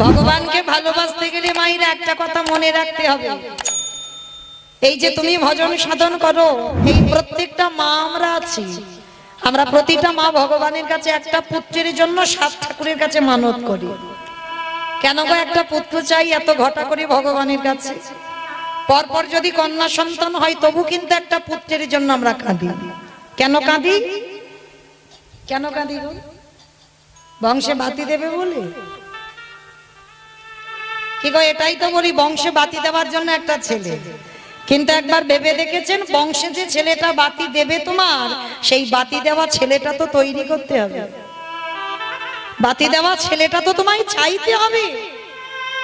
ভগবানকে ভালোবাসতে গেলে মায়ের একটা কথা মনে রাখতে হবে, এই যে তুমি ভজন সাধন করো, এই প্রত্যেকটা মা আমরা আছি, আমরা প্রতিটা মা ভগবানের কাছে একটা পুত্রের জন্য 7 ঠাকুরের কাছে মানত করি। কেন গো একটা পুত্র চাই এত ঘটা করে ভগবানের কাছে? পরপর যদি কন্যা সন্তান হয় তবু কিন্তু একটা পুত্রের জন্য আমরা কাঁদি। কেন কাঁদি? কেন কাঁদি গো? বংশে বাতি দেবে বলে? কি গো, এটাই তো বলি, বংশে বাতি দেওয়ার জন্য একটা ছেলে। কিন্তু একবার ভেবে দেখেছেন, বংশে যে ছেলেটা বাতি দেবে তোমার, সেই বাতি দেওয়া ছেলেটা তো তৈরি করতে হবে। বাতি দেওয়া ছেলেটা তো তোমায় চাইতে হবে।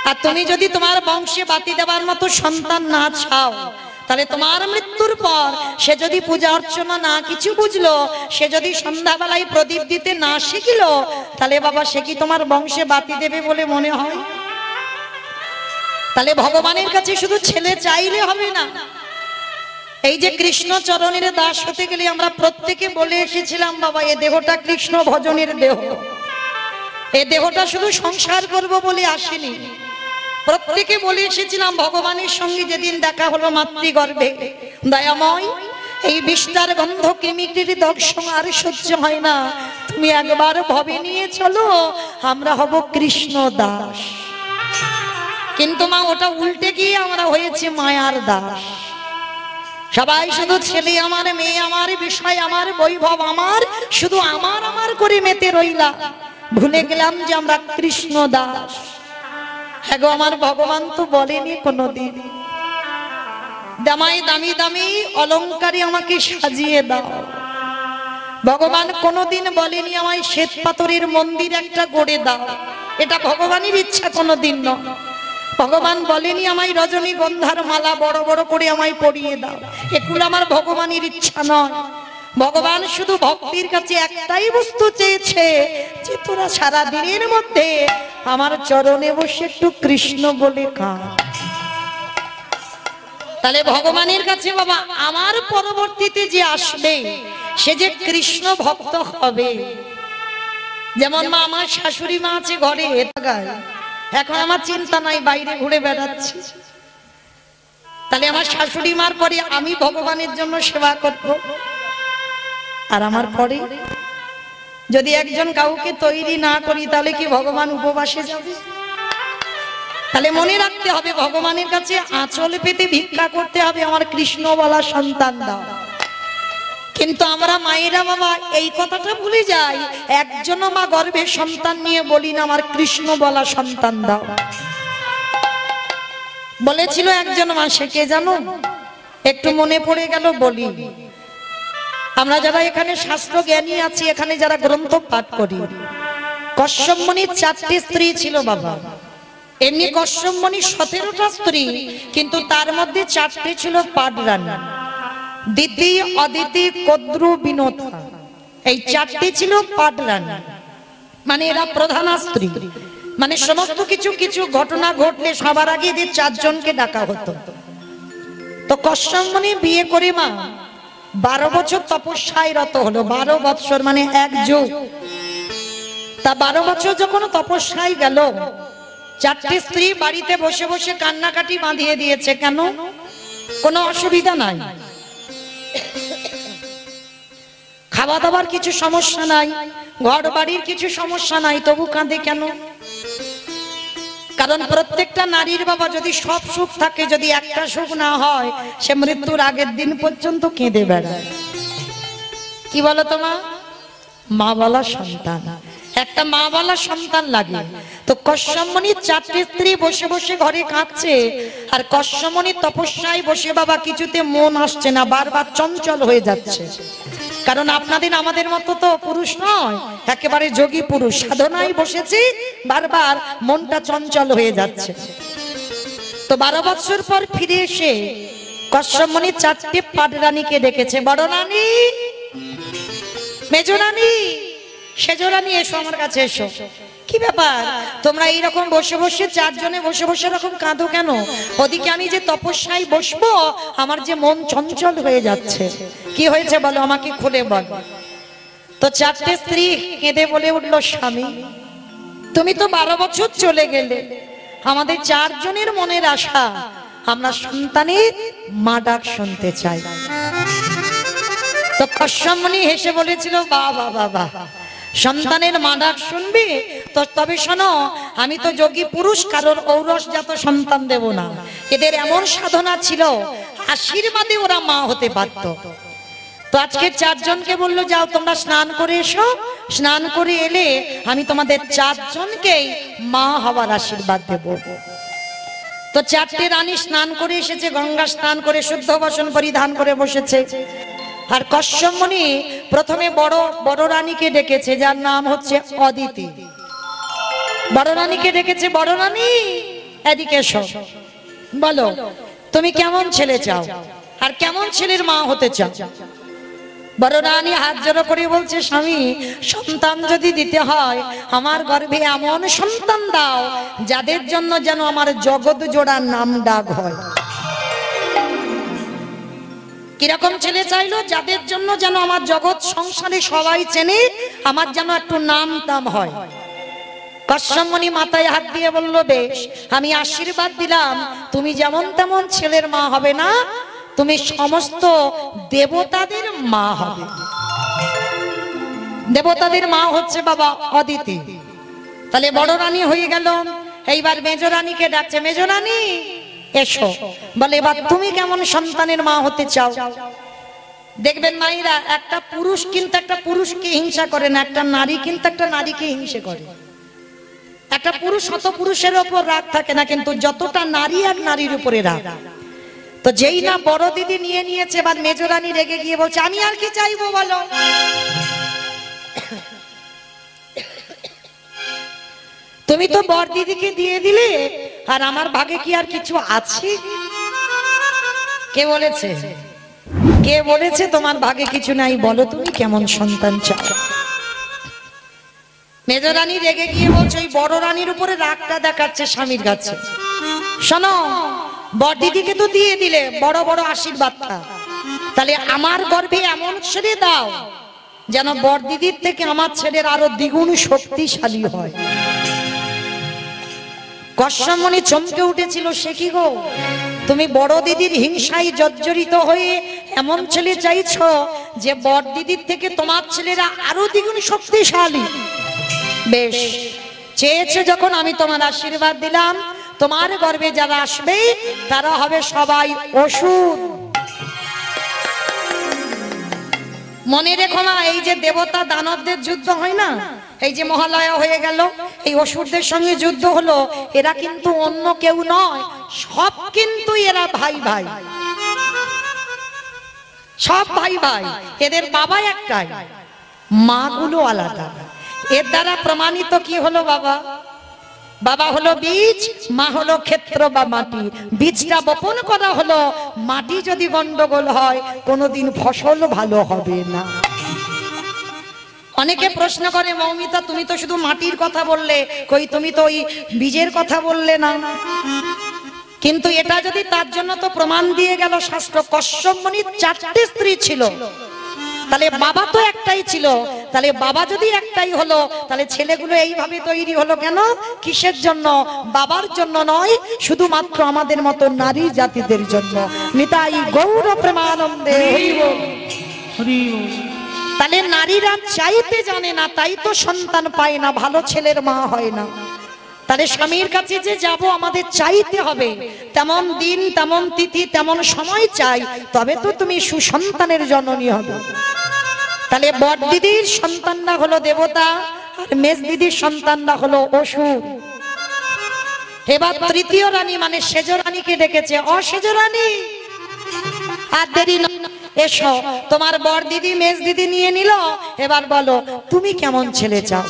আর তুমি যদি তোমার বংশে বাতি দেওয়ার মতো সন্তান না চাও, তাহলে তোমার মৃত্যুর পর সে যদি পূজা অর্চনা না কিছু বুঝলো, সে যদি সন্ধ্যাবেলায় প্রদীপ দিতে না শিখলো, তাহলে বাবা সে কি তোমার বংশে বাতি দেবে বলে মনে হয়? তাহলে ভগবানের কাছে শুধু ছেলে চাইলে হবে না। এই যে কৃষ্ণ চরণের দাস হতে গেলে আমরা প্রত্যেকে বলে এসেছিলাম, বাবা এ দেহটা কৃষ্ণ ভজনের দেহ, এ দেহটা শুধু সংসার করব বলে আসেনি। প্রত্যেকে বলে এসেছিলাম, ভগবানের সঙ্গে যেদিন দেখা হলো মাতৃগর্ভে, দয়াময় এই বিষ্টার গন্ধ কৃমিটির দর্শন আর সহ্য হয় না, তুমি একবার ভবে নিয়ে চলো, আমরা হব কৃষ্ণ দাস। কিন্তু মা ওটা উল্টে গিয়ে আমরা হয়েছে মায়ার দাস। সবাই শুধু ছেলে আমার, মেয়ে আমার, বিষয় আমার, বৈভব আমার, শুধু আমার আমার করে মেতে রইলা, ভুলে গেলাম যে আমরা কৃষ্ণ দাস। হ্যাঁ গো, আমার ভগবান তো বলেনি কোনদিন দামাই দামি দামি অলংকারে আমাকে সাজিয়ে দাও। ভগবান কোনদিন বলেনি আমায় শ্বেত পাথরের মন্দির একটা গড়ে দাও, এটা ভগবানের ইচ্ছা কোনদিন নয়। ভগবান বলেনি আমায় রজনীগন্ধার মালা বড় বড় করে আমায় পরিয়ে দাও, এগুলো আমার ভগবানের ইচ্ছা নয়। ভগবান শুধু ভক্তির কাছে একটাই বস্তু চেয়েছে, যে তোরা সারা দিনের মধ্যে আমার চরণে বসে একটু কৃষ্ণ বলে কাঁদ। তাহলে ভগবানের কাছে বাবা আমার পরবর্তীতে যে আসবে সে যে কৃষ্ণ ভক্ত হবে। যেমন মা, আমার শাশুড়ি মা আছে ঘরে, এখন আমার চিন্তা নাই, বাইরে ঘুরে বেড়াচ্ছি। তাহলে আমার শাশুড়ি মার পরে আমি ভগবানের জন্য সেবা করব, আর আমার পরে যদি একজন কাউকে তৈরি না করি, তাহলে কি ভগবান উপবাসে যাবে? তাহলে মনে রাখতে হবে, ভগবানের কাছে আঁচল পেতে ভিক্ষা করতে হবে, আমার কৃষ্ণ বলা সন্তান দাও। কিন্তু আমরা মায়েরা বাবা এই কথাটা ভুলে যাই, একজনও মা গর্ভে সন্তান নিয়ে বলি না আমার কৃষ্ণ বলা সন্তান দাও। বলেছিল একজন মা, সে কে জানো? একটু মনে পড়ে গেল বলি। আমরা যারা এখানে শাস্ত্র জ্ঞানী আছি, এখানে যারা গ্রন্থ পাঠ করি, কশ্যপ মুনির 4টি স্ত্রী ছিল বাবা। এমনি কশ্যপ মুনির 17টা স্ত্রী, কিন্তু তার মধ্যে 4টি ছিল পাডরানী, দিতি, অদিতি, কদ্রু, বিনোদা। এই 4টি ছিল পাডরানী, মানে এরা প্রধান স্ত্রী। মানে সমস্ত কিছু ঘটনা ঘটলে সবার আগে এদের 4 জনকে ডাকা হতো। তো কশ্যপ মুনি বিয়ে করে মা 12 বছর তপস্যায় রত হলো। 12 বছর মানে 1 যুগ। তা 12 বছর যখন তপস্যায় গেল, 4টি স্ত্রী বাড়িতে বসে বসে কান্নাকাটি বাঁধিয়ে দিয়েছে। কেন? কোনো অসুবিধা নাই, খাওয়া দাওয়ার কিছু সমস্যা নাই, ঘর বাড়ির কিছু সমস্যা নাই, তবু কাঁদে কেন? কারণ প্রত্যেকটা নারীর বাবা যদি সব সুখ থাকে, যদি একটা সুখ না হয়, সে মৃত্যুর আগের দিন পর্যন্ত কেঁদে বেড়ায়। কি বলো তোমা? মা বলা সন্তান, একটা মা বলা সন্তান লাগে। তো কশ্যপ মুনির 4টি স্ত্রী বসে বসে ঘরে কাঁদছে, আর কশ্যপ মুনির তপস্যায় বসে বাবা কিছুতে মন আসছে না, বারবার চঞ্চল হয়ে যাচ্ছে। কারণ আপনাদের আমাদের মতো তো পুরুষ নয়, একেবারে যোগী পুরুষ, সাধনায় বসেছে, বারবার মনটা চঞ্চল হয়ে যাচ্ছে। তো 12 বছর পর ফিরে এসে কশ্যপ মুনি 4টি পাডরানীকে ডেকেছে, বড় রানী, মেজ রানী, সেজ রানী, এসো আমার কাছে এসো। কি ব্যাপার তোমরা এইরকম বসে বসে 4 জনে বসে বসে এরকম কাঁদো কেন? ওদিকে আমি যে তপস্যায় বসবো, আমার যে মন চঞ্চল হয়ে যাচ্ছে। কি হয়েছে বলো, আমাকে খুলে বলো। তো 4টে স্ত্রী কেঁদে বলে উঠলো, স্বামী তুমি তো 12 বছর চলে গেলে, আমাদের 4 জনের মনের আশা আমরা সন্তানের মা ডাক শুনতে চাই। তো কশ্যপ মুনি হেসে বলেছিল, বাবা বাবা, সন্তানের মা ডাক শুনবি তো? তবে শোনো, আমি তো যোগী পুরুষ, কারোর ঔরসজাত সন্তান দেব না। এদের এমন সাধনা ছিল, আশীর্বাদে ওরা মা হতে পারত। তো আজকে 4 জনকে বললো, যাও তোমরা স্নান করে এসো। স্নান করে এলে আমি তোমাদের 4 জনকেই মা হওয়ার আশীর্বাদ দেব। তো 4টে রানী স্নান করে এসেছে, গঙ্গা স্নান করে শুদ্ধ বসন পরিধান করে বসেছে। আর কশ্যপ মুনি প্রথমে বড় রানীকে ডেকেছে, যার নাম হচ্ছে অদিতি। বড় রানীকে ডেকেছে, বড় রানী এদিকে এসো, বলো তুমি কেমন ছেলে চাও আর কেমন ছেলের মা হতে চাও? বড় রানী হাত জোড়ো করে বলছে, স্বামী, সন্তান যদি দিতে হয় আমার গর্ভে এমন সন্তান দাও যাদের জন্য যেন আমার জগৎ জোড়া নাম ডাক হয়। কিরকম ছেলে চাইলো? যাদের জন্য যেন আমার জগৎ সংসারে সবাই চেনে, আমার যেন একটু নাম দাম হয়। কশ্যপ মুনি মাথায় হাত দিয়ে বলল, বেশ, আমি আশীর্বাদ দিলাম, তুমি যেমন তেমন ছেলের মা হবে না, তুমি সমস্ত দেবতাদের মা হবে। দেবতাদের মা হচ্ছে বাবা অদিতি। তাহলে বড় রানী হয়ে গেল। এইবার মেজ রানীকে ডাকছে, মেজ রানী এসো, বলে এবার তুমি কেমন সন্তানের মা হতে চাও? দেখবেন মায়েরা, একটা পুরুষ কিন্তু একটা পুরুষকে হিংসা করে না, একটা নারী কিন্তু একটা নারীকে হিংসা করে। একটা পুরুষ শত পুরুষের উপর রাগ থাকে না, কিন্তু যতটা নারী এক নারীর উপরে রাগ। তো যেই না বড় দিদি নিয়ে নিয়েছে, এবার মেজ রানী রেগে গিয়ে বলছে, আমি আর কি চাইবো বলো? তুমি তো বড় দিদিকে দিয়ে দিলে, আর আমার ভাগে কি আর কিছু আছে? কে বলেছে? কে বলেছে তোমার ভাগে কিছু নাই? বলো তুমি কেমন সন্তান চাও? মেজ রানী রেগে গিয়ে বলছে, ওই বড় রানীর উপরে রাগটা দেখাচ্ছে স্বামীর কাছে। শোনো, বড় দিদিকে তো দিয়ে দিলে বড় বড় আশীর্বাদটা, তাহলে আমার গর্ভে এমন ছেলে দাও যেন বড় দিদির থেকে আমার ছেলের আরো দ্বিগুণ শক্তিশালী হয়। কশ্যপ মুনি চমকে উঠেছিল, সে কি গো, তুমি বড় দিদির হিংসায় জর্জরিত হয়ে এমন ছেলে চাইছো যে বড় দিদির থেকে তোমার ছেলেরা আরো দ্বিগুণ শক্তিশালী? বেশ, চেয়েছে যখন, আমি তোমার আশীর্বাদ দিলাম, তোমার গর্ভে যারা আসবে তারা হবে সবাই অসুর। মনে রেখো মা, এই যে দেবতা দানবদের যুদ্ধ হয় না, এই যে মহালয়া হয়ে গেল, এই অসুরদের সঙ্গে যুদ্ধ হলো, এরা কিন্তু অন্য কেউ নয়, সব কিন্তু এরা ভাই ভাই, সব ভাই ভাই। এদের বাবা একটাই, মা গুলো আলাদা। এর দ্বারা প্রমাণিত কি হলো বাবা? বাবা হলো বীজ, মা হলো ক্ষেত্র বা মাটি। বীজটা বপন করা হলো, মাটি যদি গন্ডগোল হয় কোনোদিন ফসল ভালো হবে না। অনেকে প্রশ্ন করে, মৌমিতা তুমি তো শুধু মাটির কথা বললে, কই তুমি তো ওই বীজের কথা বললে না? কিন্তু এটা যদি, তার জন্য তো প্রমাণ দিয়ে গেল শাস্ত্র। কশ্যপ মুনির 4টে স্ত্রী ছিল, তাহলে বাবা তো একটাই ছিল। তাহলে বাবা যদি একটাই হলো, তাহলে ছেলেগুলো এইভাবে তৈরি হলো কেন? কিসের জন্য? বাবার জন্য নয়, শুধুমাত্র আমাদের মতো নারী জাতিদের জন্য। নিতাই গৌর প্রেমানন্দে হরিব হরিব। তাহলে নারীরা চাইতে জানে না, তাই তো সন্তান পায় না, ভালো ছেলের মা হয় না। তাহলে স্বামীর কাছে যে যাব, আমাদের চাইতে হবে, তেমন দিন তেমন তিথি তেমন সময় চাই, তবে তো তুমি সুসন্তানের জননী হবে। তাহলে বড় দিদির সন্তানরা হলো দেবতা, আর মেজ দিদির সন্তানরা হলো অসুর। এবার তৃতীয় রানী মানে সেজ রানীকে ডেকেছে, অসেজ রানী আর দেরি না, এসো, তোমার বড় দিদি মেজ দিদি নিয়ে নিল, এবার বলো তুমি কেমন ছেলে চাও?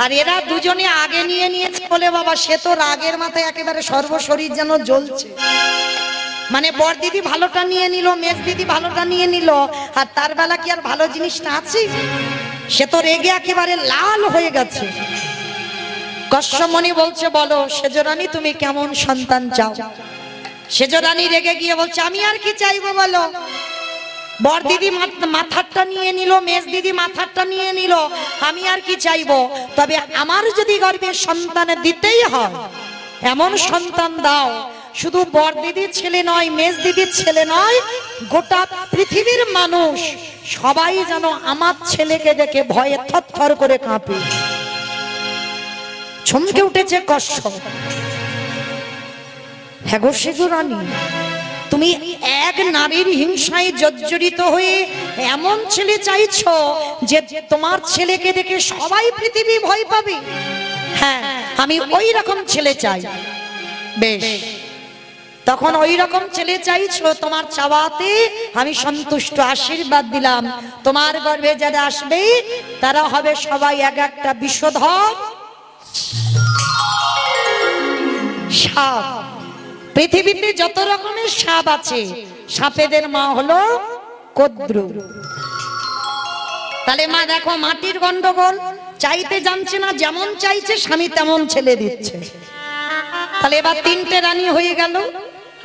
আর এরা দুজনে আগে নিয়ে নিয়েছে বলে বাবা, সে তো রাগের মাথায় একেবারে সর্বশরীর যেন জ্বলছে। মানে বড় দিদি ভালোটা নিয়ে নিল, মেজ দিদি ভালোটা নিয়ে নিল, আর তার বেলা কি আর ভালো জিনিসটা আছে? সে তো রেগে একেবারে লাল হয়ে গেছে। কশ্যপ মুনি বলছে, বলো সেজ রানী তুমি কেমন সন্তান চাও? সেজ রানী রেগে গিয়ে বলছে, আমি আর কি চাইবো বলো? বর দিদি মাথারটা নিয়ে নিল, মেজ দিদি মাথারটা নিয়ে নিল, আমি আর কি চাইবো? তবে আমার যদি গর্ভে সন্তান দিতেই হয়, এমন সন্তান দাও, শুধু বর দিদির ছেলে নয়, মেজ দিদির ছেলে নয়, গোটা পৃথিবীর মানুষ সবাই যেন আমার ছেলেকে দেখে ভয়ে থরথর করে কাঁপে। চমকে উঠেছে কশ্যপ। হ্যাঁ গো সেজো রানী, তুমি এক নারীর হিংসায় জর্জরিত হয়ে এমন ছেলে চাইছো যে তোমার ছেলেকে দেখে সবাই পৃথিবী ভয় পাবে? হ্যাঁ, আমি ওই রকম ছেলে চাই। বেশ, তখন ওই রকম ছেলে চাইছো, তোমার চাওয়াতে আমি সন্তুষ্ট, আশীর্বাদ দিলাম। তোমার গর্ভে যারা আসবে তারা হবে সবাই এক একটা বিষধর সাপ। পৃথিবীতে যত রকমের সাপ আছে, সাপেদের মা হলো কদ্রু। তাহলে মা দেখো, মাটির গন্ডগোল, চাইতে জানছে না, যেমন চাইছে স্বামী তেমন ছেলে দিচ্ছে। তাহলে এবার তিনটে রানী হয়ে গেল।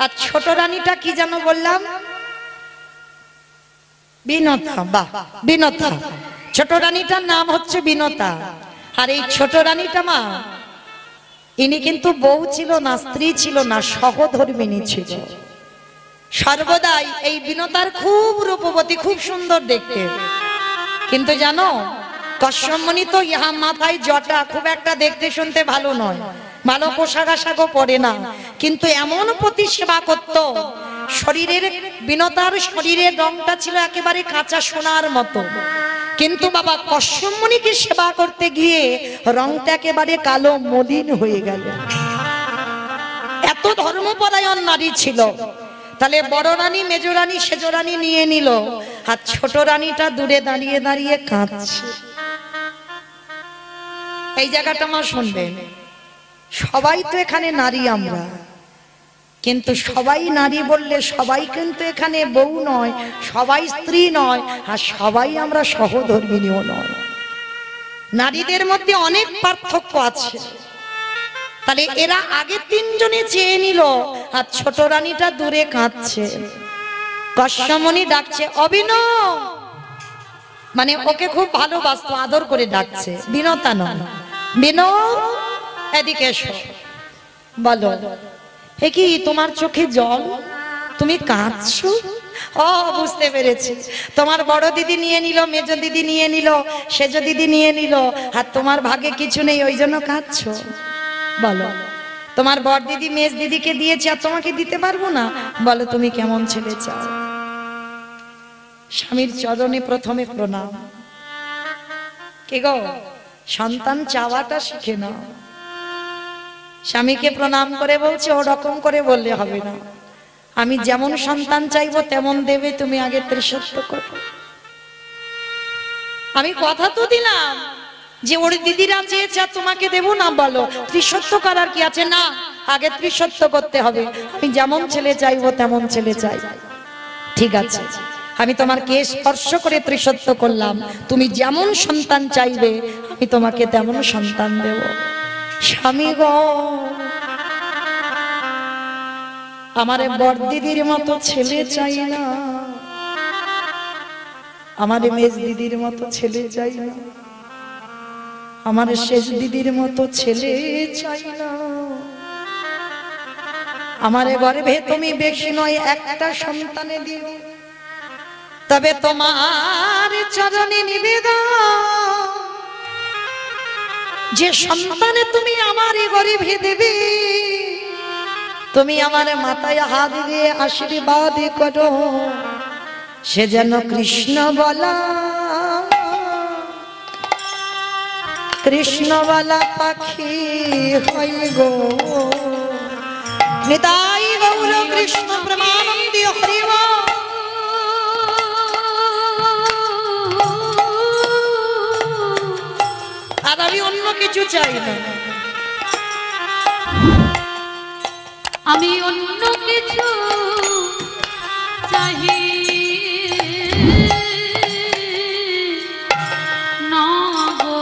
আর ছোট রানীটা কি যেন বললাম? বিনতা। বাহ, বিনতা। ছোট রানীটার নাম হচ্ছে বিনতা। আর এই ছোট রানীটা মা, ইনি কিন্তু বউ ছিল না, স্ত্রী ছিল না, সহধর্মিণী ছিল। সর্বদাই এই বিনতার খুব রূপবতী, খুব সুন্দর দেখতে। কিন্তু জানো, কশ্যপ মুনি তো ইহা মাথায় জটা, খুব একটা দেখতে শুনতে ভালো নয়, ভালো পোশাক আশাকও পরে না, কিন্তু এমন পতি সেবা করত, শরীরের, বিনতার শরীরের রংটা ছিল একেবারে কাঁচা সোনার মতো। কিন্তু বাবা কশ্যপ মুনিকে সেবা করতে গিয়ে রংটা একেবারে কালো মলিন হয়ে গেল। এত ধর্মপরায়ণ নারী ছিল। তাহলে বড় রানী, মেজ রানী, সেজ রানী নিয়ে নিল, আর ছোট রানীটা দূরে দাঁড়িয়ে দাঁড়িয়ে কাঁদছে। এই জায়গাটা মা শুনবেন, সবাই তো এখানে নারী আমরা, কিন্তু সবাই নারী বললে সবাই কিন্তু এখানে বউ নয়, সবাই স্ত্রী নয়, আর সবাই আমরা সহধর্মিণীও নয়। নারীদের মধ্যে অনেক পার্থক্য আছে। তাহলে এরা আগে তিনজনে চেয়ে নিল, আর ছোট রানীটা দূরে কাঁদছে। কশ্যপ মুনি ডাকছে, অবিনব, মানে ওকে খুব ভালোবাসতো, আদর করে ডাকছে, বিনতা নয়, বিনো এদিকে এসো। বলো, এ কি তোমার চোখে জল, তুমি কাঁদছো? ও বুঝতে পেরেছি, তোমার বড় দিদি নিয়ে নিল, মেজ দিদি নিয়ে নিল, সেজ দিদি নিয়ে নিল, আর তোমার ভাগে কিছু নেই, ওই জন্য কাঁদছো। বলো, তোমার বড় দিদি মেজ দিদিকে দিয়েছে আর তোমাকে দিতে পারবো না? বলো তুমি কেমন ছেলে চাও? স্বামীর চরণে প্রথমে প্রণাম। কে গো, সন্তান চাওয়াটা শিখে নাও। স্বামীকে প্রণাম করে বলছে, ওরকম করে বললে হবে না, আমি যেমন সন্তান চাইবো তেমন দেবে, তুমি আগে ত্রিসত্য করো। আমি কথা তো দিলাম যে ওর দিদিরা চেয়েছে তোমাকে দেব না, বলো ত্রিসত্য করার কি আছে? না, আগে ত্রিসত্য করতে হবে। আমি যেমন ছেলে চাইবো তেমন ছেলে চাই। ঠিক আছে, আমি তোমার কেশ স্পর্শ করে ত্রিসত্য করলাম, তুমি যেমন সন্তান চাইবে আমি তোমাকে তেমন সন্তান দেব। স্বামী গো, আমারে বড় দিদির মতো ছেলে চাই না, আমারে মেজ দিদির মতো ছেলে চাই না, আমারে শেষ দিদির মতো ছেলে চাই না। আমারে গর্ভে তুমি বেশি নয় একটা সন্তানে দিও, তবে তোমার চরণে নিবেদন, যে সন্তানে তুমি আমার গর্ভে দেবে, তুমি আমার মাথায় হাত দিয়ে আশীর্বাদ করো, সে যেন কৃষ্ণ বলা, কৃষ্ণ বলা পাখি হই গো। নিতাই গৌর কৃষ্ণ প্রেমানন্দে হরি বল। আর আমি অন্য কিছু চাই না, আমি অন্য কিছু চাই না গো।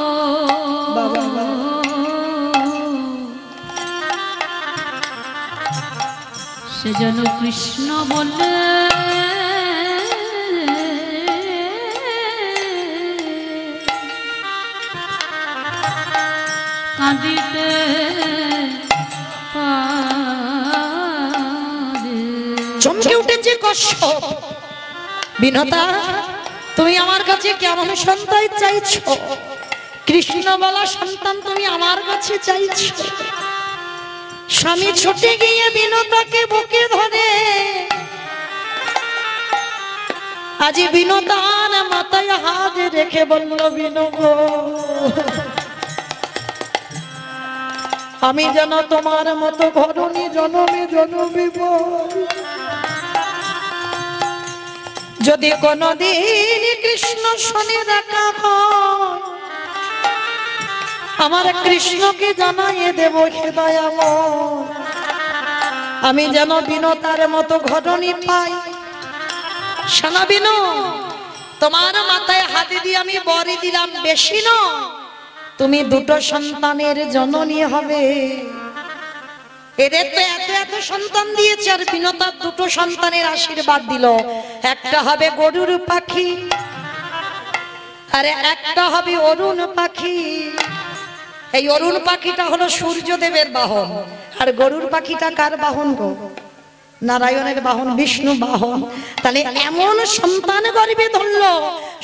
সে যেন কৃষ্ণ বলে কাঁদিতে পারে। চমকে উঠেছে কশ্যপ, বিনতা তুমি আমার কাছে কেমন সন্তান চাইছো? কৃষ্ণ বলা সন্তান তুমি আমার কাছে চাইছো? স্বামী ছুটে গিয়ে বিনতাকে বুকে ধরে আজি বিনতার মাথায় হাত রেখে বলল, বিনগ আমি যেন তোমার মতো ঘরণী জনমে জনমিব, যদি কোনদিন কৃষ্ণ শনি দেখা হয় আমার কৃষ্ণকে জানাইয়ে দেব হে দয়াময়, আমি যেন বিনতার মতো ঘটনি পাই। শোনো বিনু, তোমার মাথায় হাতে দিয়ে আমি বরি দিলাম, বেশি নয়, তুমি দুটো সন্তানের জননী হবে। এদের তো এত এত সন্তান দিয়েছে, আর বিনতার দুটো সন্তানের আশীর্বাদ দিল। একটা হবে গরুর পাখি, আর একটা হবে অরুণ পাখি। এই অরুণ পাখিটা হলো সূর্যদেবের বাহন, আর গরুর পাখিটা কার বাহন গো? নারায়ণের বাহন, বিষ্ণু বাহন। তাহলে এমন সন্তান গর্ভে ধরলো,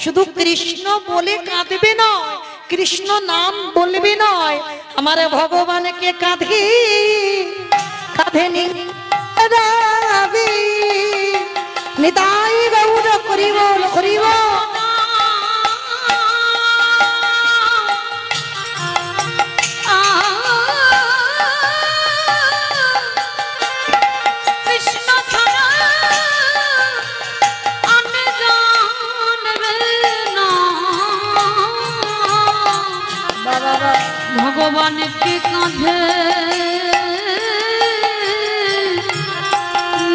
শুধু কৃষ্ণ বলে কাঁদবে নয়, কৃষ্ণ নাম বলবে নয়, আমার ভগবানকে কাঁধে কাঁধে নিবি নিতাই গৌর করিব করিব। ভগবানকে কাঁধে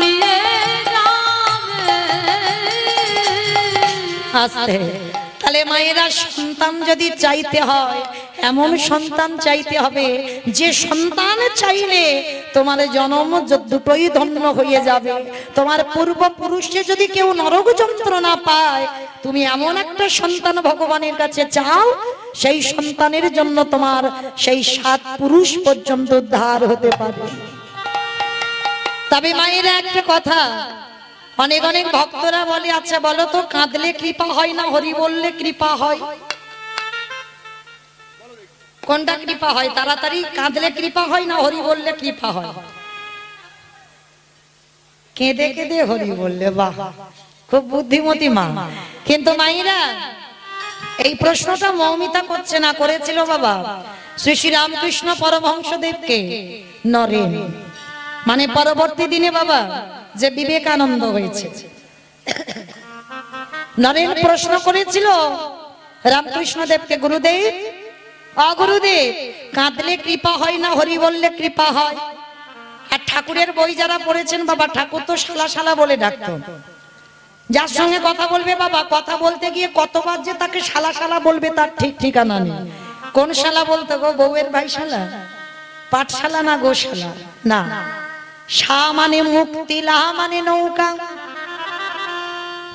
নিয়ে যাবে আস্তে। তাহলে মায়েরা সন্তান যদি চাইতে হয়, এমন সন্তান চাইতে হবে যে সন্তান চাইলে তোমার জন্ম দুটোই ধন্য হয়ে যাবে। তোমার পূর্বপুরুষে যদি কেউ নরক যন্ত্রণা পায়, তুমি এমন একটা সন্তান ভগবানের কাছে চাও, সেই সন্তানের জন্য তোমার সেই 7 পুরুষ পর্যন্ত উদ্ধার হতে পারে। তবে মায়েরা একটা কথা, অনেক অনেক ভক্তরা বলে, আচ্ছা বলো তো, কাঁদলে কৃপা হয় না হরি বললে কৃপা হয়? কোনটা কৃপা হয়? তাড়াতাড়ি কাঁদলে কৃপা হয় না হরি বললে কৃপা হয়? কেঁদে কেঁদে হরি বললে। বাহ, খুব বুদ্ধিমতী মা। কিন্তু মায়েরা এই প্রশ্নটা মৌমিতা করছে না, করেছিল বাবা শ্রী শ্রী রামকৃষ্ণ পরমহংসদেবকে নরেন, মানে পরবর্তী দিনে বাবা যে বিবেকানন্দ হয়েছে, নরেন প্রশ্ন করেছিল রামকৃষ্ণ দেবকে, গুরুদেব অগুরুদেব কাঁদলে কৃপা হয় না হরি বললে কৃপা হয়? আর ঠাকুরের বই যারা পড়েছেন বাবা, ঠাকুর তো শালা শালা বলে ডাকতো। যার সঙ্গে কথা বলবে বাবা, কথা বলতে গিয়ে কতবার যে তাকে শালা শালা বলবে তার ঠিক ঠিকানা নেই। কোন শালা বলতো গো? বউয়ের ভাই শালা, পাঠশালা না গোশালা না। শা মানে মুক্তি, লা মানে নৌকা,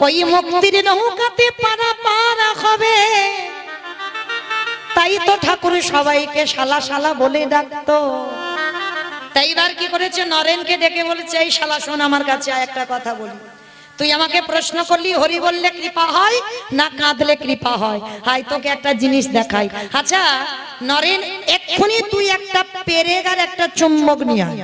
ওই মুক্তির নৌকাতে পারা পারা হবে। তাই তো ঠাকুর সবাইকে শালা শালা বলে ডাকতো। তাই এবার কি করেছে, নরেনকে ডেকে বলেছে, এই শালা শোন আমার কাছে একটা কথা বলি, তুই আমাকে প্রশ্ন করলি হরি বললে কৃপা হয় না কাঁদলে কৃপা হয়, হাই তোকে একটা জিনিস দেখাই। আচ্ছা নরেন, এক্ষুনি তুই একটা পেরেক আর একটা চুম্বক নিয়ে আয়।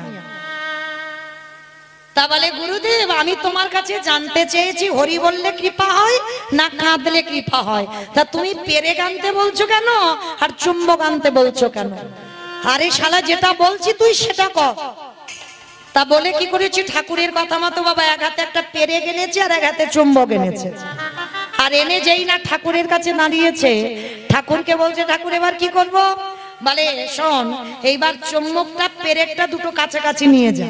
তা বলে, গুরুদেব আমি তোমার কাছে জানতে চেয়েছি হরি বললে কৃপা হয় না কাঁদলে কৃপা হয়, তা তুমি পেরেক আনতে বলছো কেন আর চুম্বক আনতে বলছো কেন? আরে শালা, যেটা বলছি তুই সেটা কর। তা বলে কি করেছি, ঠাকুরের কথা মতো বাবা এক হাতে একটা পেরেক এনেছে আর এক হাতে চুম্বক এনেছে। আর এনে যেই না ঠাকুরের কাছে দাঁড়িয়েছে, ঠাকুরকে বলছে, ঠাকুর এবার কি করব? বলে, শোন এইবার চুম্বকটা পেরেকটা দুটো কাছাকাছি নিয়ে যা।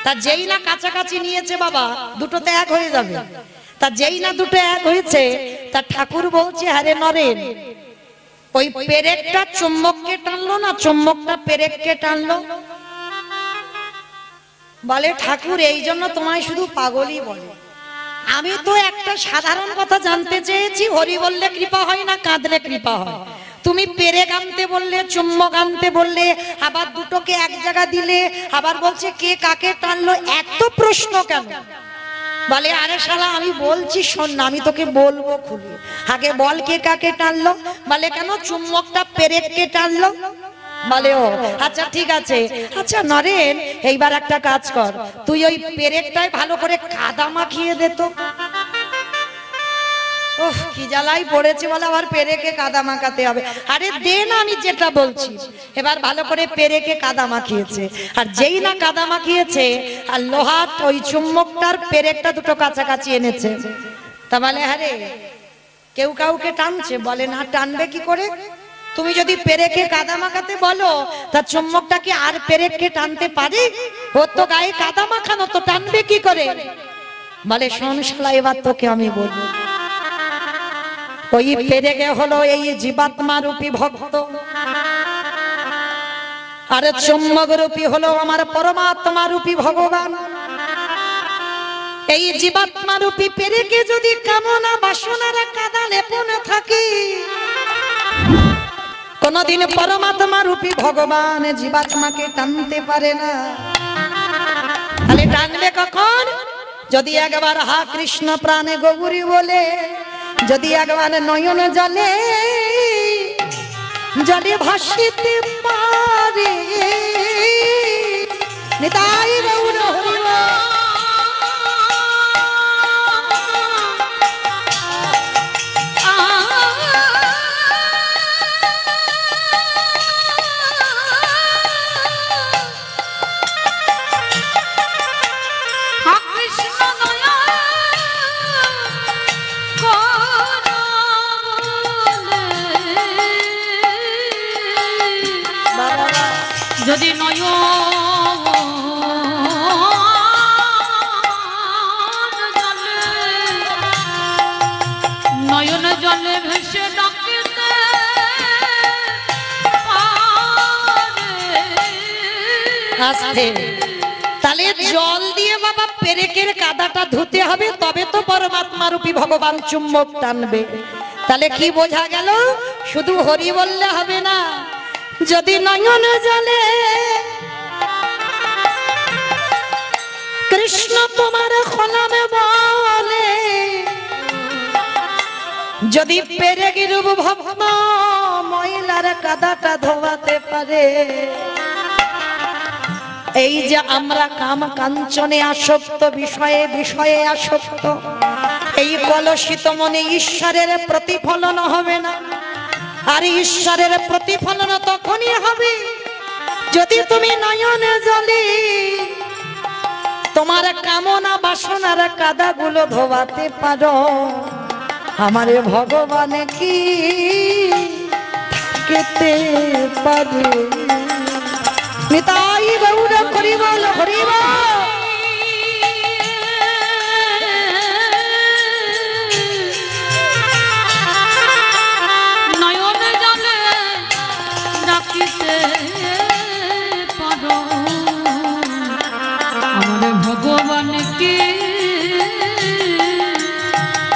তা যেই না কাছাকাছি নিয়েছে বাবা, দুটোতে এক হয়ে যাবে। তা যেই না দুটো এক হয়েছে, তা ঠাকুর বলছে, আরে নরেন, ওই পেরেকটা চুম্বককে টানলো না চুম্বকটা পেরেককে টানলো? বলে, ঠাকুর এই জন্য তোমায় শুধু পাগলই বলে, আমি তো একটা সাধারণ কথা জানতে চেয়েছি হরি বললে কৃপা হয় না কাঁদলে কৃপা হয়। তুমি পেরেক আনতে বললে, চুম্বক আনতে বললে, আবার দুটোকে এক জায়গা দিলে, আবার বলছে কে কাকে টানলো, এত প্রশ্ন কেন? বলে আরে শালা আমি বলছি শোন না, আমি তোকে বলবো খুলে, আগে বল কে কাকে টানলো। বলে কেন চুম্বকটা পেরেককে টানলো। বলে ও আচ্ছা ঠিক আছে। আচ্ছা নরেন এইবার একটা কাজ কর, তুই ওই পেরেকটাই ভালো করে কাদা মাখিয়ে দে তো। ওহ কি জ্বালাই পড়েছে, বলে আবার পেরেকে কাদা মাখাতে হবে। আরে দে না, আমি যেটা বলছি। এবার ভালো করে পেরেকে কাদা মাখিয়েছে, আর যেই না কাদা মাখিয়েছে আর লোহার ওই চুম্বকটার পেরেকটা দুটো কাছাকাছি এনেছে। তা বলে আরে কেউ কাউকে টানছে। বলে না, টানবে কি করে? তুমি যদি পেরেকে কাদা মাখাতে বলো তা চুম্বকটা কি আর পেরেককে টানতে পারে? ওর তো গায়ে কাদা মাখানো, তো টানবে কি করে? বলে শোন শালা এবার তোকে আমি বলবো, ওই পেরেকে হলো এই জীবাত্মা রূপী ভক্ত, আর চুম্বক রূপী হলো আমার পরমাত্মা রূপী ভগবান। এই জীবাত্মা রূপী পেরেকে যদি কামনা বাসনার কাদা লেপন থাকে, কোনদিন পরমাত্মা রূপী ভগবান জীবাত্মাকে টানতে পারে না। তাহলে টানবে কখন? যদি একবার হা কৃষ্ণ প্রাণে গৌরী বলে, যদি একবার নয়ন জলে জলে ভাসিতে পারে। নিতাই গৌর হরি বল। যদি নয়ন জলে ভেসে ডাকিতে আসতে, তাহলে জল দিয়ে বাবা পেরেকের কাদাটা ধুতে হবে, তবে তো পরমাত্মা রূপী ভগবান চুম্বক টানবে। তাহলে কি বোঝা গেল? শুধু হরি বললে হবে না, যদি নয়ন জলে কৃষ্ণ তোমার খনামে বলে, যদি পেরেক রূপ ভক্ত ময়লার কাদাটা ধোয়াতে পারে। এই যে আমরা কাম কাঞ্চনে আসক্ত, বিষয়ে বিষয়ে আসক্ত, এই কলুষিত মনে ঈশ্বরের প্রতিফলন হবে না। আর ঈশ্বরের প্রতিফলন তখনই হবে যদি তুমি নয়নে জলে তোমার কামনা বাসনার কাদাগুলো ধোয়াতে পারো। আমারে ভগবান কি থাকতে পারে? নিতাই গৌর হরি বল, হরি বল। ভগবান কি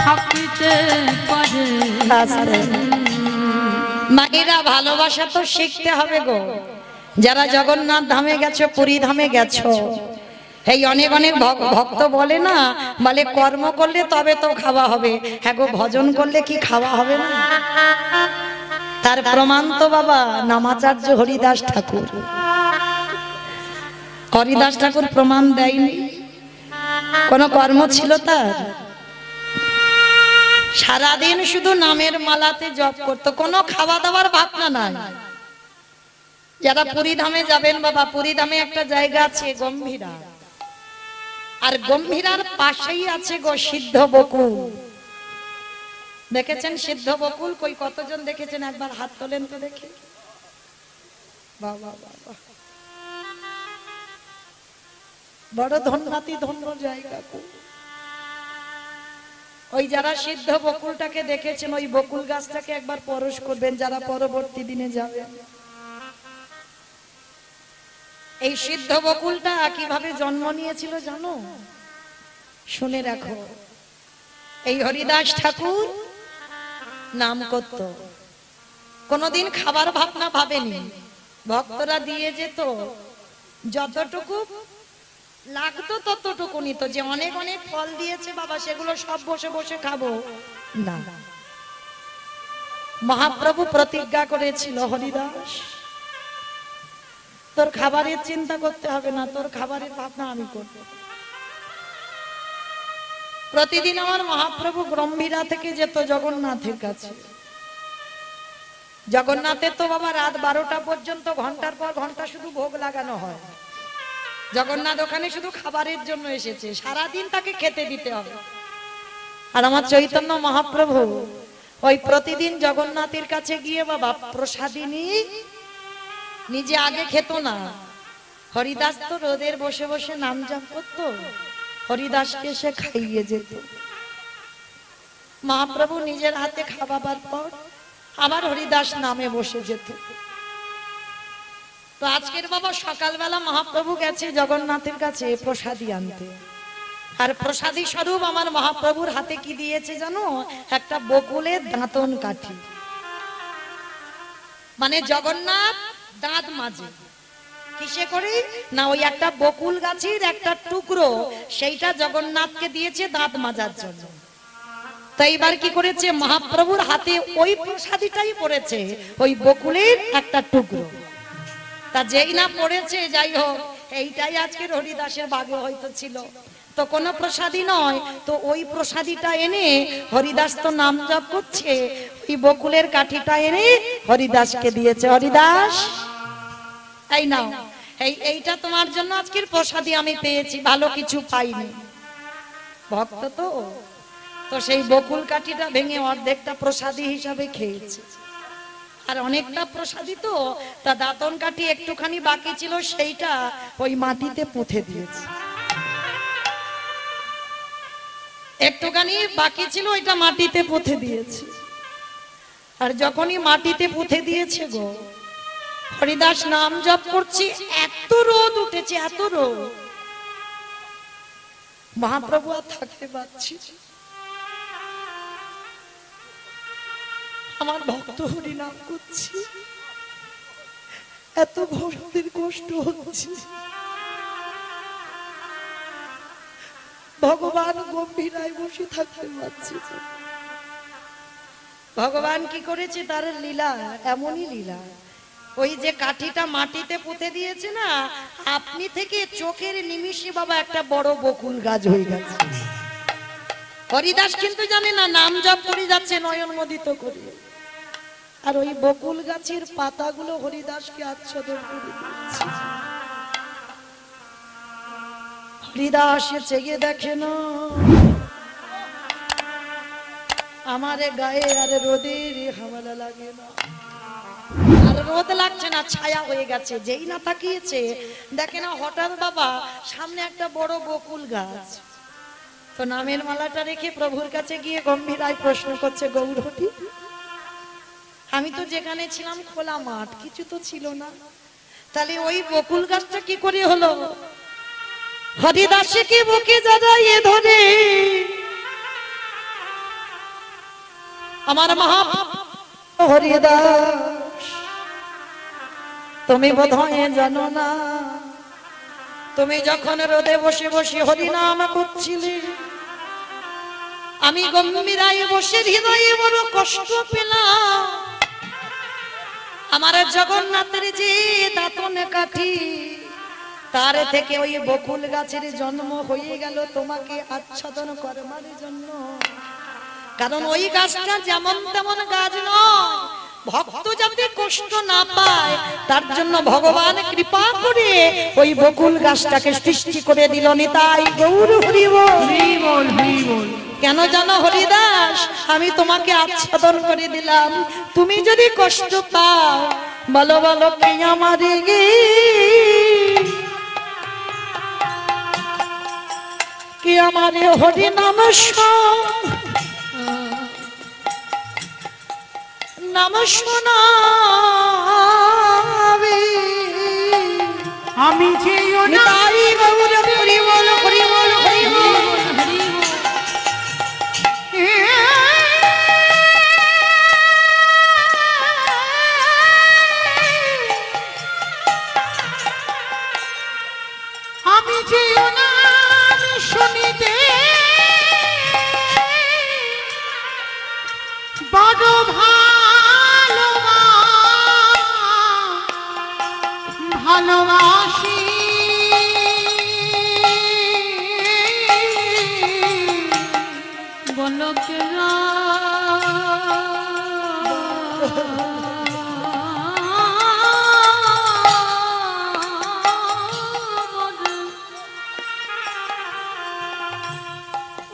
থাকিতে পারে? মায়েরা ভালোবাসা তো শিখতে হবে গো। যারা জগন্নাথ ধামে গেছো, পুরী ধামে গেছো, এই অনেক অনেক ভক্ত বলে না, বলে কর্ম করলে তবে তো খাওয়া হবে। হ্যাঁ গো, ভজন করলে কি খাওয়া হবে না? তার প্রমাণ তো বাবা নামাচার্য হরিদাস ঠাকুর। হরিদাস ঠাকুর প্রমাণ দেয়নি, কোন কর্ম ছিল তার? সারাদিন শুধু নামের মালাতে জপ করতো, কোনো খাওয়া দাওয়ার ভাবনা নাই। যারা পুরী ধামে যাবেন বাবা, পুরী ধামে একটা জায়গা আছে গম্ভীরা, আর গম্ভীরার পাশেই আছে গো সিদ্ধ বকুল। দেখেছেন সিদ্ধ বকুল? কই কতজন দেখেছেন? একবার হাত তোলেন তো দেখি। বাবা বাবা, বড় ধন্যাতি ধন্য জায়গা। ওই যারা সিদ্ধ বকুলটাকে দেখেছেন, ওই বকুল গাছটাকে একবার পরশ করবেন যারা পরবর্তী দিনে যাবেন। এই সিদ্ধ বকুলটা কিভাবে জন্ম নিয়েছিল জানো? শুনে রাখো। এই হরিদাস ঠাকুর নাম করত, কোনোদিন খাবার ভাবনা ভাবেনি, ভক্তরা দিয়ে যেত, যতটুকু লাগতো ততটুকু নিত। যে অনেক অনেক ফল দিয়েছে বাবা, সেগুলো সব বসে বসে খাবো না। মহাপ্রভু প্রতিজ্ঞা করেছিল, হরিদাস তোর খাবারের চিন্তা করতে হবে না, তোর খাবারের ভাবনা আমি করব। প্রতিদিন আমার মহাপ্রভু গম্ভীরা থেকে যেত জগন্নাথের কাছে। জগন্নাথের তো বাবা রাত 12টা পর্যন্ত ঘন্টার পর ঘন্টা শুধু ভোগ লাগানো হয়। জগন্নাথ ওখানে শুধু খাবারের জন্য এসেছে, সারাদিন তাকে খেতে দিতে হবে। আর আমার চৈতন্য মহাপ্রভু ওই প্রতিদিন জগন্নাথের কাছে গিয়ে বাবা প্রসাদিনী নিজে আগে খেত না। হরিদাস তো রোদের বসে বসে নাম জপ করতো, হরিদাসকে সে খাইয়ে যেত। মহাপ্রভু নিজের হাতে খাওয়াবার পর আবার হরিদাস নামে বসে যেত। তো আজকের বাবা সকালবেলা মহাপ্রভু গেছে জগন্নাথের কাছে প্রসাদী আনতে। আর প্রসাদী স্বরূপ আমার মহাপ্রভুর হাতে কি দিয়েছে জানো? একটা বকুলের দাঁতন কাঠি। মানে জগন্নাথ দাঁত মাজে কিসে করে না, ওই একটা বকুল গাছের একটা টুকরো সেইটা জগন্নাথকে দিয়েছে দাঁত মাজার জন্য। তো এইবার কি করেছে, মহাপ্রভুর হাতে ওই প্রসাদীটাই পড়েছে, ওই বকুলের একটা টুকরো। তা যেই না পড়েছে, যাই হোক এইটাই আজকের হরিদাসের ভাগে হয়তো ছিল, তো কোনো প্রসাদী নয়। তো ওই প্রসাদীটা এনে হরিদাস তো নাম জপ করছে, ওই বকুলের কাঠিটা এনে হরিদাসকে দিয়েছে। হরিদাস এই নাও, এইটা তোমার জন্য আজকের প্রসাদী আমি পেয়েছি, ভালো কিছু পাইনি। ভক্ত তো সেই বকুল কাঠিটা ভেঙে অর্ধেকটা প্রসাদী হিসাবে খেয়েছে। আর অনেকটা প্রসাদী তো, তা দাঁতন কাঠি একটুখানি বাকি ছিল, সেইটা ওই মাটিতে পুঁতে দিয়েছে। একটুখানি বাকি ছিল, ওইটা মাটিতে পুঁতে দিয়েছে। আর যখনই মাটিতে পুঁতে দিয়েছে গো, হরিদাস নাম জপ করছি, এত রোদ উঠেছে, এত রোদ, মহাপ্রভু আর থাকতে পারছি। আমার ভক্ত হরি নাম করছি, এত ভক্তের কষ্ট হচ্ছে। ভগবান গম্ভীরায় বসে থাকতে পারছি। ভগবান কি করেছে, তার লীলা এমনই লীলা। ওই যে কাঠিটা মাটিতে পুঁতে দিয়েছে না, আপনি থেকে চোখের নিমিষে বাবা একটা বড় বকুল গাছ হয়ে গেছে। হরিদাস কিন্তু জানে না, নাম জপ করে যাচ্ছে নয়ন মোদিত করে। আর ওই বকুল গাছের পাতাগুলো হরিদাসকে আচ্ছাদন করে দিচ্ছে। হরিদাস চেয়ে দেখে না, আমার গায়ে আর রোদের হামলা লাগে না, আর রোদ লাগছে না, ছায়া হয়ে গেছে। যেই না তাকিয়েছে, দেখে না হঠাৎ বাবা সামনে একটা বড় বকুল গাছ। তো নামের মালাটা রেখে প্রভুর কাছে গিয়ে গম্ভীরায় প্রশ্ন করছে, গৌরহরি আমি তো যেখানে ছিলাম খোলা মাঠ, কিছু তো ছিল না, তাহলে ওই বকুল গাছটা কি করে হলো? হরিদাসে কি বুকে জড়াইয়ে ধরে আমার মহা হরিদাস, তুমি বোধহয় জানো না, তুমি যখন রোদে বসে বসে হরিনাম করছিলে, আমি গম্ভীরায় বসে হৃদয়ে বড় কষ্ট পেলাম। আমার জগন্নাথের যে দাঁতন কাঠি, তার থেকে ওই বকুল গাছের জন্ম হয়ে গেল তোমাকে আচ্ছাদন করবার জন্য। কারণ ওই গাছটা যেমন তেমন গাছ নয়, ভক্ত যাতে কষ্ট না পায় তার জন্য ভগবান কৃপা করে ওই বকুল গাছটাকে সৃষ্টি করে দিল। নিতাই গৌর হরি বল। কেন জানো হরিদাস, আমি তোমাকে আচ্ছাদন করে দিলাম, তুমি যদি কষ্ট পাও বলো বলো কে আমারে গে, কে আমারে হরি নাম নাম শোনাবে, আমি যে নিতাই গৌর হরি বল হরি বল হরি বল। যেও না আমি শুনিতে বড় ভালোবাসি বলো কে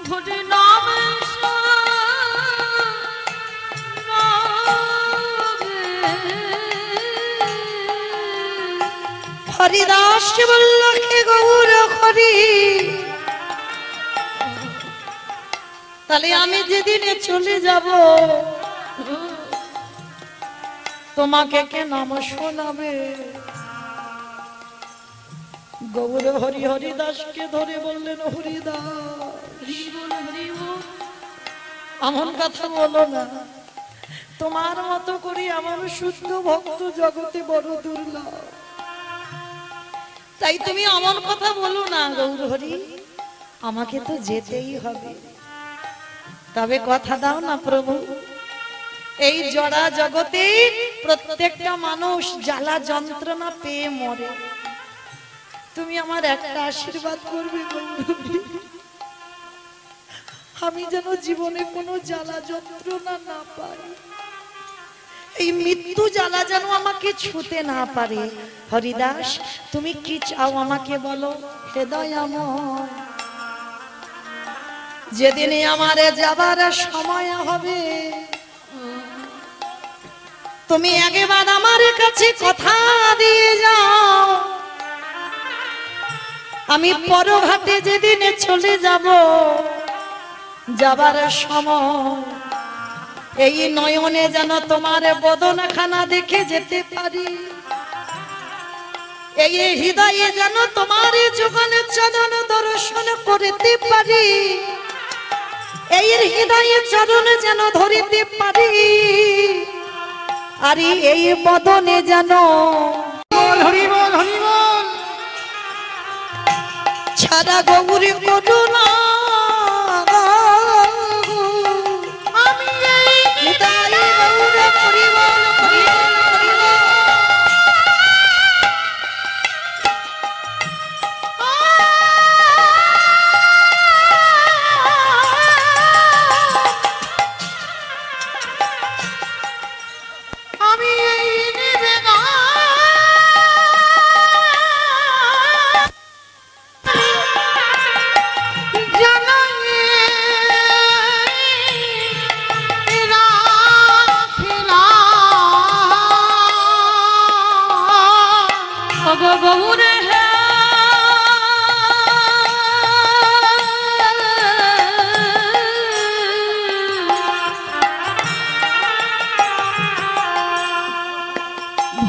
ভোরে নাম হরিদাস বলল কে গৌর হরি, তাহলে আমি যেদিনে চলে যাব তোমাকে কে নাম শোনাবে? গৌর হরি হরিদাসকে ধরে বললেন হরিদাস এমন কথা বলো না, তোমার মতো করি আমার শুদ্ধ ভক্ত জগতে বড় দুর্লভ, তাই তুমি এমন কথা বলো না গৌর হরি, আমাকে তো যেতেই হবে। তবে কথা দাও না প্রভু, এই জড়া জগতে প্রত্যেকটা মানুষ জ্বালা যন্ত্রণা পেয়ে মরে, তুমি আমার একটা আশীর্বাদ করবে গৌর হরি, আমি যেন জীবনে কোনো জ্বালা যন্ত্রণা না পাই, এই মৃত্যু জ্বালা যেন আমাকে ছুতে না পারে। হরিদাস তুমি কি চাও আমাকে বলো হৃদয়াময়, যেদিনে আমার যাবার সময় হবে তুমি একবার আমার কাছে কথা দিয়ে যাও, আমি পরঘাটে যেদিনে চলে যাব, যাবার সময় এই নয়নে যেন তোমার বদনখানা দেখে যেতে পারি, এই হৃদয়ে যেন তোমার যুগল চরণ দর্শন করতে পারি, এই হৃদয়ে চরণ যেন ধরিতে পারি, আর এই বদনে যেন হরি বল হরি বল ছাড়া গৌরী করুণা আমি এই হৃদয়ে গৌর হরি বল হরি বল হরি বল। আমি এই নিবেদন গৌরে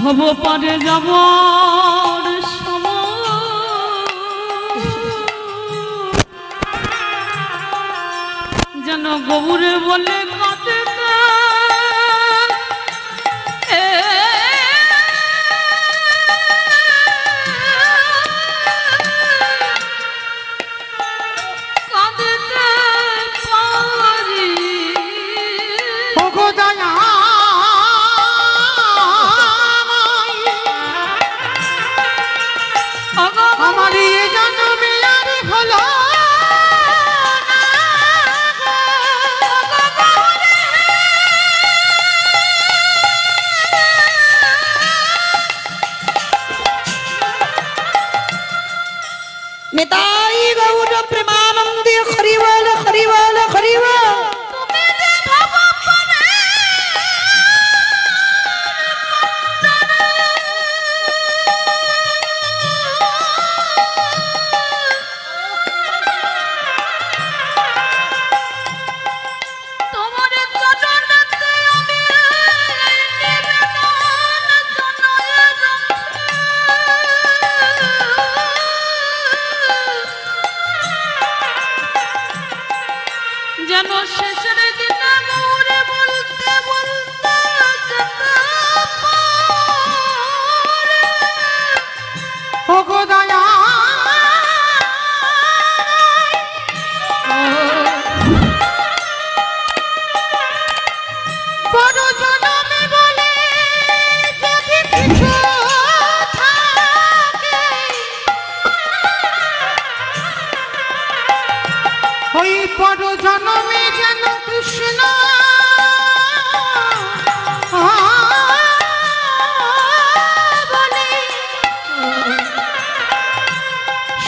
ভব পারে যাবার সময় যেন গৌরে বলে কাঁদে আমার এই জন্মে আর হলো নিতাই গৌর প্রেমানন্দে হরি বল হরি বল হরি বল। যেন শেষ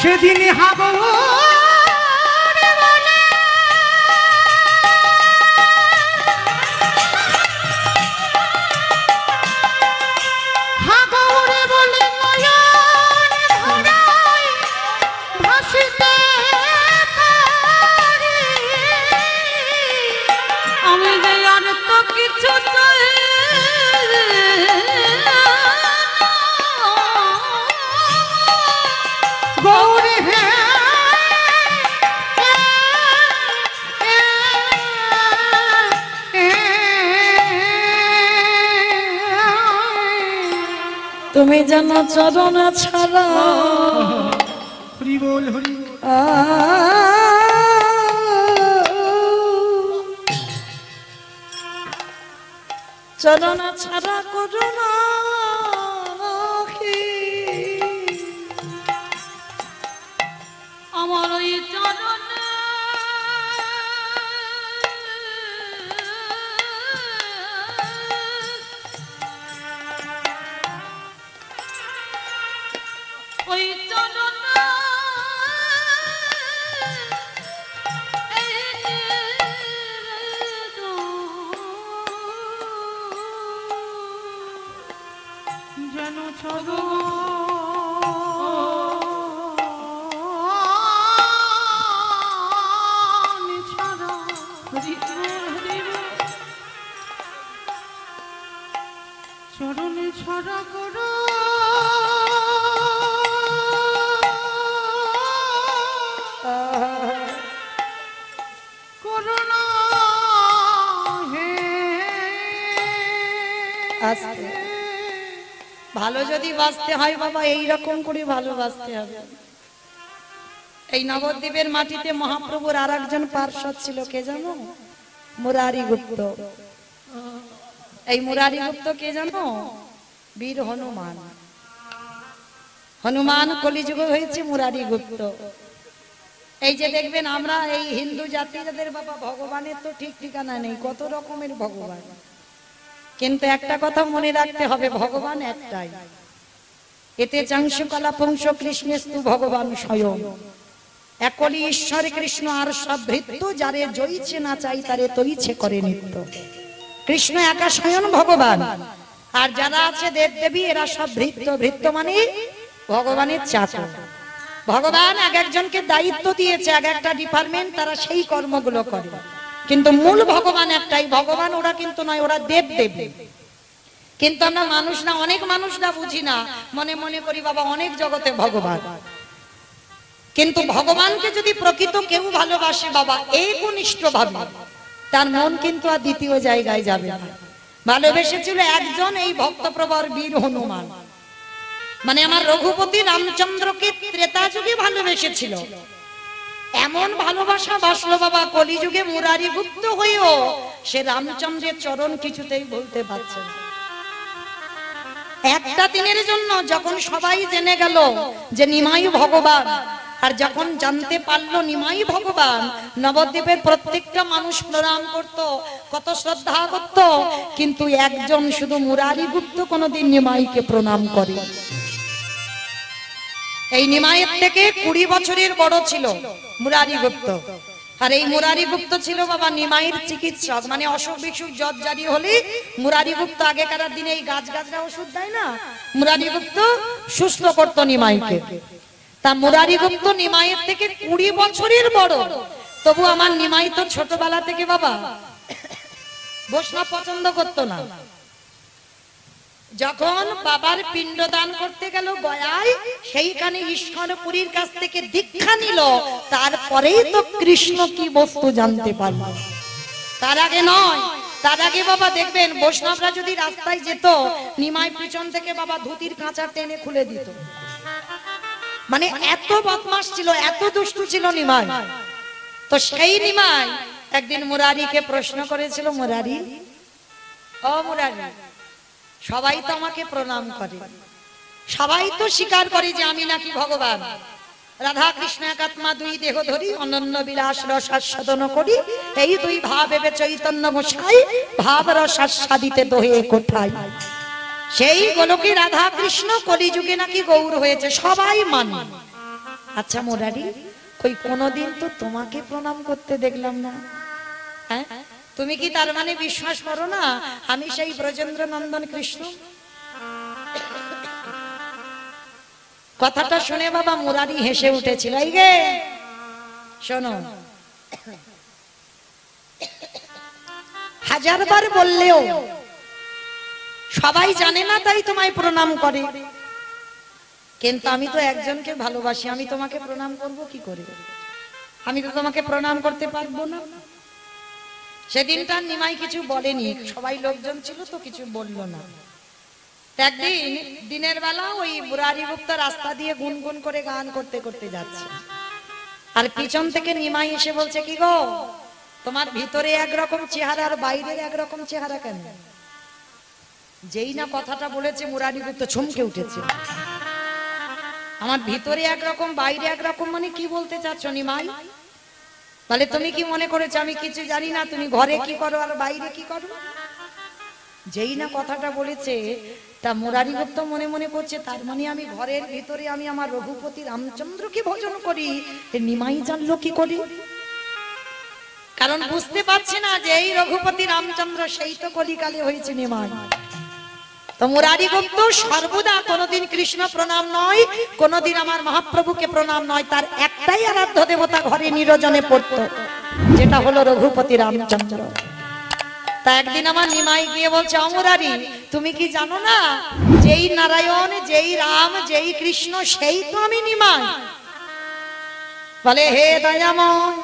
সেদিন হাবো আমি যে আর তো কিছু চাই গৌরী হে তুমি যেন চরণ ছাড়া হরি বল হরি বল। চরণ ছাড়া করুণা আমার ওই চরণে ওই চরণে যেন ছড়ো চরণে ছড়া করো করুণা হে আস্তে ভালো যদি বাঁচতে হয় বাবা এই রকম করে ভালোবাসতে হবে। এই নবদ্বীপের মাটিতে মহাপ্রভুর আর একজন পার্শ্বদ ছিল, কে জানো? মুরারি গুপ্ত। এই মুরারি গুপ্ত কে জানো? বীর হনুমান। হনুমান কলিযুগে হয়েছে মুরারি গুপ্ত। এই যে দেখবেন আমরা এই হিন্দু জাতি যাদের বাবা ভগবানের তো ঠিক ঠিকানা নেই, কত রকমের ভগবান, কিন্তু একটা কথা মনে রাখতে হবে, ভগবান একটাই। এতে চাংশ কলাপংশ কৃষ্ণেস্তু ভগবান স্বয়ং। একলি ঈশ্বর কৃষ্ণ আর সব ভৃত্য, যারে জয়িছে না চাই তারে তৈছে করে নিত্য। কৃষ্ণ একা স্বয়ং ভগবান, আর যারা আছে দেব দেবী এরা সব ভৃত্য। ভৃত্য মানে ভগবানের চাকর। ভগবান এক একজনকে দায়িত্ব দিয়েছে, এক একটা ডিপার্টমেন্ট, তারা সেই কর্মগুলো করে, কিন্তু মূল ভগবান একটাই। ভগবান ওরা কিন্তু নয়, ওরা দেব দেবী। কিন্তু আমরা মানুষ না, অনেক মানুষরা বুঝি না, মনে মনে করি বাবা অনেক জগতে ভগবান। কিন্তু ভগবানকে যদি প্রকৃত কেউ ভালোবাসে বাবা একনিষ্ঠ ভাবে, তার মন কিন্তু আর দ্বিতীয় জায়গায় যাবে না। ভালোবেসেছিল একজন, এই ভক্তপ্রবর বীর হনুমান। মানে আমার রঘুপতি রামচন্দ্রকে ত্রেতা যুগে ভালোবেসেছিল, এমন ভালোবাসা বাসলো বাবা কলিযুগে মুরারি গুপ্ত হয়েও সে রামচন্দ্রের চরণ কিছুতেই বলতে পারছে না। একটা দিনের জন্য যখন সবাই জেনে গেল যে নিমাই ভগবান, আর যখন জানতে পারলো নিমাই ভগবান, নবদ্বীপের প্রত্যেকটা মানুষ প্রণাম করত, কত শ্রদ্ধা করত, কিন্তু একজন শুধু মুরারি গুপ্ত কোনোদিন নিমাইকে প্রণাম করে। এই নিমাইয়ের থেকে 20 বছরের বড় ছিল মুরারি গুপ্ত। আর এই মুরারি গুপ্ত ছিল বাবা নিমাইয়ের চিকিৎসক। মানে অসুখ বিসুখ জ্বর জারি হলে মুরারি গুপ্ত, আগেকার দিনে এই গাছগাছরা ওষুধ দেয় না, মুরারি গুপ্ত সুস্থ করতো নিমাইকে। তা মুরারি গুপ্ত নিমাইয়ের থেকে 20 বছরের বড়, তবু আমার নিমাই তো ছোটবেলা থেকে বাবা বৈষ্ণব পছন্দ করতো না। যখন বাবার পিণ্ডদান করতে গেল গয়ায়, সেইখানে ঈশ্বরপুরীর কাছ থেকে দীক্ষা নিল, তারপরেই তো কৃষ্ণ কি বস্তু জানতে পারল, তার আগে নয়। তার আগে বাবা দেখবেন বৈষ্ণবরা যদি রাস্তায় যেত, নিমাই পিছন থেকে বাবা ধুতির কাঁচা টেনে খুলে দিত। মানে এত বদমাশ ছিল, এত দুষ্টু ছিল নিমাই। তো সেই নিমাই একদিন মুরারিকে প্রশ্ন করেছিল, মুরারি, ও মুরারি, সবাই তো আমাকে প্রণাম করে, সবাই তো স্বীকার করে যে আমি নাকি ভগবান, রাধা কৃষ্ণ একাত্মা দুই দেহ ধরি, অনন্য বিলাস রস আস্বাদন করি, এই দুই ভাব এবে চৈতন্য গোসাই, ভাব রস আস্বাদিতে দোহে কোথায়। সেই গোলকে রাধা কৃষ্ণ কলিযুগে নাকি গৌর হয়েছে, সবাই মানে। আচ্ছা মুরারি, কই কোনোদিন তো তোমাকে প্রণাম করতে দেখলাম না, হ্যাঁ? তুমি কি তার মানে বিশ্বাস করো না আমি সেই ব্রজেন্দ্র নন্দন কৃষ্ণ? কথাটা শুনে বাবা মুরারি হেসে উঠেছিল। এই গে শোনো, হাজারবার বললেও সবাই জানে না, তাই তোমায় প্রণাম করে। কিন্তু আমি তো একজনকে ভালোবাসি, আমি তোমাকে প্রণাম করব কি করে? আমি তো তোমাকে প্রণাম করতে পারবো না। সেদিনটা নিমাই কিছু বলেনি, সবাই লোকজন ছিল তো কিছু বললো না। একদিন দিনের বেলা ওই মুরারি গুপ্তা রাস্তা দিয়ে গুনগুন করে গান করতে করতে যাচ্ছে, আর পিছন থেকে নিমাই এসে বলছে, কি গো তোমার ভিতরে একরকম চেহারা আর বাইরের একরকম চেহারা কেন? যেই না কথাটা বলেছে মুরারি গুপ্তা চমকে উঠেছে। আমার ভিতরে একরকম বাইরে একরকম মানে কি বলতে চাচ্ছ নিমাই? বলে তুমি কি মনে করেছো আমি কিছু জানি না? তুমি ঘরে কি করো আর বাইরে কি করো? যেই না কথাটা বলেছে তা মুরারি গুপ্ত মনে মনে করছে, তার মানে আমি ঘরের ভিতরে আমি আমার রঘুপতি রামচন্দ্রকে ভজন করি, নিমাই জানলো কি করি? কারণ বুঝতে পারছে না যে এই রঘুপতি রামচন্দ্র সেই তো কলিকালে হয়েছে নিমাই। তো মুরারি গুপ্ত সর্বদা কোনদিন কৃষ্ণ প্রণাম নয়, কোনদিন আমার মহাপ্রভুকে প্রণাম নয়, তার একটাই আরাধ্য দেবতা ঘরে নিরজনে পড়তো, যেটা হলো রঘুপতি রামচন্দ্র। তা একদিন আমার নিমাই গিয়ে বলছে, মুরারি তুমি কি জানো না যেই নারায়ণ, যেই রাম, যেই কৃষ্ণ সেই তো আমি নিমাই। বলে হে দয়াময়,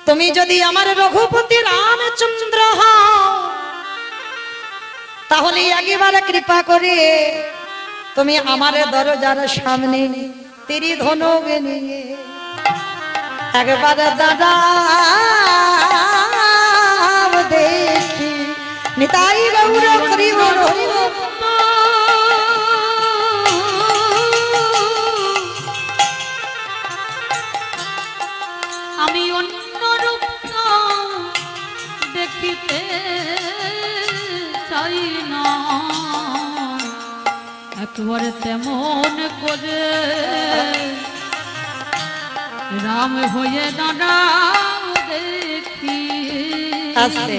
তুমি যদি আমার রঘুপতি রামচন্দ্র হও তাহলে একবার কৃপা করে তুমি আমার দরজার সামনে তীর ধনুক নিয়ে একবার দাদা দেখি। নিতাই গৌর হরি বল হরি বল। আমি অন্য রূপ দেখিতে চাই না, একবার তেমন করে রাম হয়ে দাঁড়াও দেখি। আস্তে।